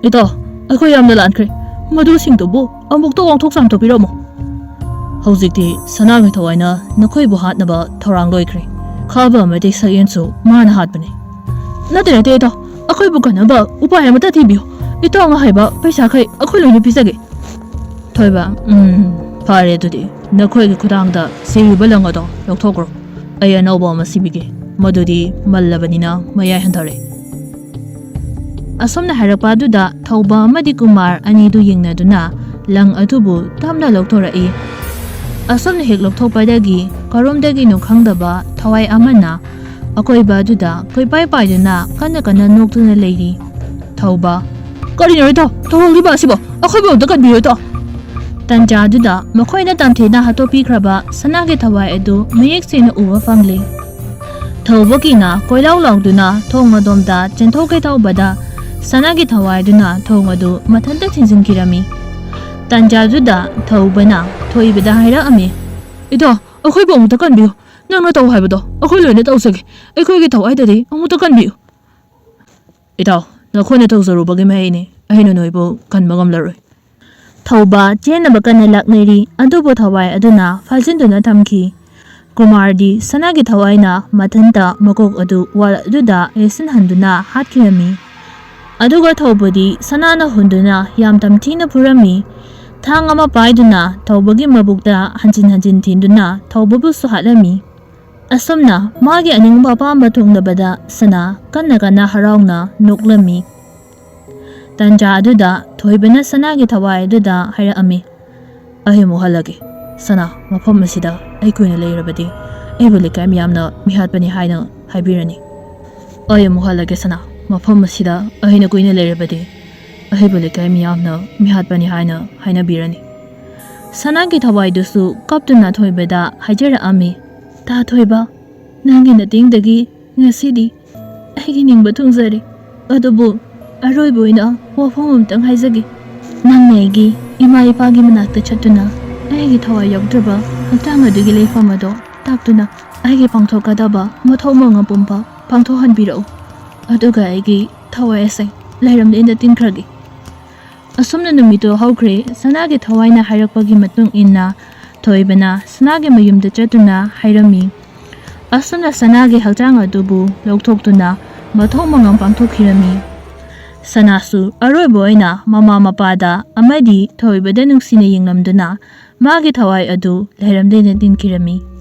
ꯏꯇꯥꯎ ꯑꯩꯈꯣꯏ ꯌꯥꯝꯅ ꯂꯥꯟꯈ꯭ꯔꯦ ꯃꯗꯨꯁꯤꯡꯗꯨꯕꯨ ꯑꯃꯨꯛꯇ ꯋꯥꯡꯊꯣꯛ ꯆꯥꯝꯊꯣꯛꯄꯤꯔꯝꯃꯣ ꯍꯧꯖꯤꯛꯇꯤ ꯁꯅꯥꯒꯤ ꯊꯋꯥꯏꯅ ꯅꯈꯣꯏꯕꯨ ꯍꯥꯠꯅꯕ ꯊꯧꯔꯥꯡ ꯂꯣꯏꯈ꯭ꯔꯦ ꯈꯥꯕ ꯑꯃꯗꯤ ꯁꯛꯌꯦꯟꯁꯨ ꯃꯥꯅ ꯍꯥꯠꯄꯅꯤ ꯅꯠꯇꯦ ꯏꯇꯥꯎ ꯑꯩꯈꯣꯏꯕꯨ ꯀꯟꯅꯕ ꯎꯄꯥꯏ ꯑꯃꯠꯇ ꯊꯤꯕꯤꯌꯨ ꯏꯇꯥꯎꯅ ꯍꯥꯏꯕ ꯄꯩꯁꯥꯈꯩ ꯑꯩꯈꯣꯏ ꯂꯣꯏꯅ ꯄꯤꯖꯒꯦ ꯊꯣꯏꯕ ꯐꯔꯦ ꯑꯗꯨꯗꯤ ꯅꯈꯣꯏꯒꯤ ꯈꯨꯊꯥꯡꯗ ꯁꯤꯔꯤꯕ ꯂꯪ ꯑꯗꯣ ꯂꯧꯊꯣꯛꯈ꯭ꯔꯣ ꯑꯩ ꯑꯅꯧꯕ ꯑꯃ ꯁꯤꯕꯤꯒꯦ ꯃꯗꯨꯗꯤ ꯃꯜꯂꯕꯅꯤꯅ ꯃꯌꯥꯏ ꯍꯟꯊꯔꯦ ꯑꯁꯨꯝꯅ ꯍꯥꯏꯔꯛꯄ ꯑꯗꯨꯗ ꯊꯧꯕ ꯑꯃꯗꯤ ꯀꯨꯃꯥꯔ ꯑꯅꯤꯗꯨ ꯌꯦꯡꯅꯗꯨꯅ ꯂꯪ ꯑꯗꯨꯕꯨ ꯇꯞꯅ ꯂꯧꯊꯣꯔꯛꯏ ꯑꯁꯨꯝꯅ ꯍꯦꯛ ꯂꯧꯊꯣꯛꯄꯗꯒꯤ ꯀꯔꯣꯝꯗꯒꯤꯅꯣ ꯈꯪꯗꯕ ꯊꯋꯥꯏ ꯑꯃꯅ ꯑꯀꯣꯏꯕ ꯑꯗꯨꯗ ꯀꯣꯏꯄꯥꯏ ꯄꯥꯏꯗꯨꯅ ꯀꯟꯅ ꯅꯣꯛꯇꯨꯅ ꯂꯩꯔꯤ ꯊꯧꯕ ꯀꯔꯤꯅꯣ ꯏꯇꯥꯎ ꯇꯧꯍꯧꯔꯤꯕ ꯑꯁꯤꯕꯣ ꯑꯩꯈꯣꯏꯕꯨ ꯑꯝꯇ ꯀꯟꯕꯤꯌꯨ ꯏꯇꯥꯎ ꯇꯟꯖꯥꯗꯨꯗ ꯃꯈꯣꯏꯅ ꯇꯝꯊꯤꯅ ꯍꯥꯠꯇꯣꯛꯄꯤꯈ꯭ꯔꯕ ꯁꯅꯥꯒꯤ ꯊꯋꯥꯏ ꯑꯗꯨ ꯃꯌꯦꯛ ꯁꯦꯡꯅ ꯎꯕ ꯐꯪꯂꯤ ꯊꯧꯕꯒꯤꯅ ꯀꯣꯏꯂꯥꯎ ꯂꯥꯎꯗꯨꯅ ꯊꯣꯡ ꯑꯗꯣꯝꯗ ꯆꯦꯟꯊꯣꯛꯀꯦ ꯇꯧꯕꯗ ꯁꯅꯥꯒꯤ ꯊꯋꯥꯏꯗꯨꯅ ꯊꯣꯡ ꯑꯗꯨ ꯃꯊꯟꯇ ꯊꯤꯡꯖꯤꯟꯈꯤꯔꯝꯃꯤ꯫ ꯇꯥꯟꯖꯥꯗꯨꯗ ꯊꯧꯕꯅ ꯊꯣꯏꯕꯗ ꯍꯥꯏꯔꯛꯑꯝꯃꯤ, ꯏꯇꯥꯎ, ꯑꯩꯈꯣꯏꯕꯨ ꯑꯃꯨꯛꯇ ꯀꯟꯕꯤꯌꯨ꯫ ꯅꯪꯅ ꯇꯧ ꯍꯥꯏꯕꯗꯣ ꯑꯩꯈꯣꯏ ꯂꯣꯏꯅ ꯇꯧꯖꯒꯦ꯫ ꯑꯩꯈꯣꯏꯒꯤ ꯊꯋꯥꯏꯗꯗꯤ ꯑꯃꯨꯛꯇ ꯀꯟꯕꯤꯌꯨ꯫ ꯏꯇꯥꯎ, ꯅꯈꯣꯏꯅ ꯇꯧꯖꯔꯨꯕꯒꯤ ꯃꯍꯩꯅꯤ, ꯑꯩꯅ ꯅꯣꯏꯕꯨ ꯀꯟꯕ ꯉꯝꯂꯔꯣꯏ꯫ ꯊꯧꯕ ꯆꯦꯟꯅꯕ ꯀꯟꯅ ꯂꯥꯛꯅꯔꯤ, ꯑꯗꯨꯕꯨ ꯊꯋꯥꯏ ꯑꯗꯨꯅ ꯐꯥꯖꯤꯟꯗꯨꯅ ꯊꯝꯈꯤ꯫ ꯀꯨꯃꯥꯔꯗꯤ ꯁꯅꯥꯒꯤ ꯊꯋꯥꯏꯅ ꯃꯊꯟꯇ ꯃꯀꯣꯛ ꯑꯗꯨ ꯋꯥꯜ ꯑꯗꯨꯗ ꯌꯩꯁꯤꯟꯍꯟꯗꯨꯅ ꯍꯥꯠꯈꯤꯔꯝꯃꯤ꯫ ꯑꯗꯨꯒ ꯊꯧꯕꯗꯤ ꯁꯅꯥꯅ ꯍꯨꯟꯗꯨꯅ ꯌꯥꯝ ꯇꯝꯊꯤꯅ ꯐꯨꯔꯝꯃꯤ꯫ ꯊꯥꯡ ꯑꯃ ꯄꯥꯏꯗꯨꯅ ꯊꯧꯕꯒꯤ ꯃꯕꯨꯛꯇ ꯍꯟꯖꯤꯟ ꯍꯟꯖꯤꯟ ꯊꯤꯟꯗꯨꯅ ꯊꯧꯕꯕꯨꯁꯨ ꯍꯥꯠꯂꯝꯃꯤ꯫ ꯑꯁꯨꯝꯅ ꯃꯥꯒꯤ ꯑꯅꯤꯡꯕ ꯑꯄꯥꯝꯕ ꯊꯨꯡꯂꯕꯗ ꯁꯅꯥ ꯀꯟꯅ ꯀꯟꯅ ꯍꯔꯥꯎꯅ ꯅꯣꯛꯂꯝꯃꯤ꯫ ꯇꯥꯟꯖꯥ ꯑꯗꯨꯗ ꯊꯣꯏꯕꯅ ꯁꯅꯥꯒꯤ ꯊꯋꯥꯏ ꯑꯗꯨꯗ ꯍꯥꯏꯔꯛꯑꯝꯃꯤ, ꯑꯩ ꯑꯃꯨꯛ ꯍꯜꯂꯒꯦ꯫ ꯁꯅꯥ, ꯃꯐꯝ ꯑꯁꯤꯗ ꯑꯩ ꯀꯨꯏꯅ ꯂꯩꯔꯕꯗꯤ ꯑꯩꯕꯨ ꯂꯩꯀꯥꯏ ꯃꯤꯌꯥꯝꯅ ꯃꯤꯍꯥꯠꯄꯅꯤ ꯍꯥꯏꯅ ꯍꯥꯏꯕꯤꯔꯅꯤ꯫ ꯑꯩ ꯑꯃꯨꯛ ꯍꯜꯂꯒꯦ ꯁꯅꯥ, ꯃꯐꯝ ꯑꯁꯤꯗ ꯑꯩꯅ ꯀꯨꯏꯅ ꯂꯩꯔꯕꯗꯤ ꯑꯩꯕꯨ ꯂꯩꯀꯥꯏ ꯃꯤꯌꯥꯝꯅ ꯃꯤꯍꯥꯠꯄꯅꯤ ꯍꯥꯏꯅ ꯍꯥꯏꯅꯕꯤꯔꯅꯤ꯫ ꯁꯅꯥꯒꯤ ꯊꯋꯥꯏꯗꯨꯁꯨ ꯀꯞꯇꯨꯅ ꯊꯣꯏꯕꯗ ꯍꯥꯏꯖꯔꯛꯑꯝꯃꯤ, ꯇꯥ ꯊꯣꯏꯕ, ꯅꯪꯒꯤ ꯅꯇꯦꯡꯗꯒꯤ ꯉꯁꯤꯗꯤ ꯑꯩꯒꯤ ꯅꯤꯡꯕ ꯊꯨꯡꯖꯔꯦ꯫ ꯑꯗꯨꯕꯨ ꯑꯔꯣꯏꯕ ꯑꯣꯏꯅ ꯋꯥꯐꯝ ꯑꯃꯇꯪ ꯍꯥꯏꯖꯒꯦ꯫ ꯅꯪꯅ ꯑꯩꯒꯤ ꯏꯃꯥ ꯏꯄꯥꯒꯤ ꯃꯅꯥꯛꯇ ꯆꯠꯇꯨꯅ ꯑꯩꯒꯤ ꯊꯋꯥꯏ ꯌꯥꯎꯗ꯭ꯔꯕ ꯍꯛꯆꯥꯡ ꯑꯗꯨꯒꯤ ꯂꯩꯐꯝ ꯑꯗꯣ ꯇꯥꯛꯇꯨꯅ ꯑꯩꯒꯤ ꯄꯥꯡꯊꯣꯛꯀꯗꯕ ꯃꯊꯧ ꯃꯉꯝ ꯄꯨꯝꯕ ꯄꯥꯡꯊꯣꯛꯍꯟꯕꯤꯔꯛꯎ꯫ ꯑꯗꯨꯒ ꯑꯩꯒꯤ ꯊꯋꯥꯏ ꯑꯁꯦ ꯂꯩꯔꯝꯂꯦꯅ ꯇꯤꯟꯈ꯭ꯔꯒꯦ꯫ ꯑꯁꯨꯝꯅ ꯅꯨꯃꯤꯠꯇꯨ ꯍꯧꯈ꯭ꯔꯦ꯫ ꯁꯅꯥꯒꯤ ꯊꯋꯥꯏꯅ ꯍꯥꯏꯔꯛꯄꯒꯤ ꯃꯇꯨꯡ ꯏꯟꯅ ꯊꯣꯏꯕꯅ ꯁꯅꯥꯒꯤ ꯃꯌꯨꯝꯗ ꯆꯠꯇꯨꯅ ꯍꯥꯏꯔꯝꯃꯤ꯫ ꯑꯁꯨꯝꯅ ꯁꯅꯥꯒꯤ ꯍꯛꯆꯥꯡ ꯑꯗꯨꯕꯨ ꯂꯧꯊꯣꯛꯇꯨꯅ ꯃꯊꯧ ꯃꯉꯝ ꯄꯥꯡꯊꯣꯛꯈꯤꯔꯝꯃꯤ꯫ ꯁꯅꯥꯁꯨ ꯑꯔꯣꯏꯕ ꯑꯣꯏꯅ ꯃꯃꯥ ꯃꯄꯥꯗ ꯑꯃꯗꯤ ꯊꯣꯏꯕꯗ ꯅꯨꯡꯁꯤꯅ ꯌꯦꯡꯂꯝꯗꯨꯅ ꯃꯥꯒꯤ ꯊꯋꯥꯏ ꯑꯗꯨ ꯂꯩꯔꯝꯂꯦꯅ ꯇꯤꯟꯈꯤꯔꯝꯃꯤ꯫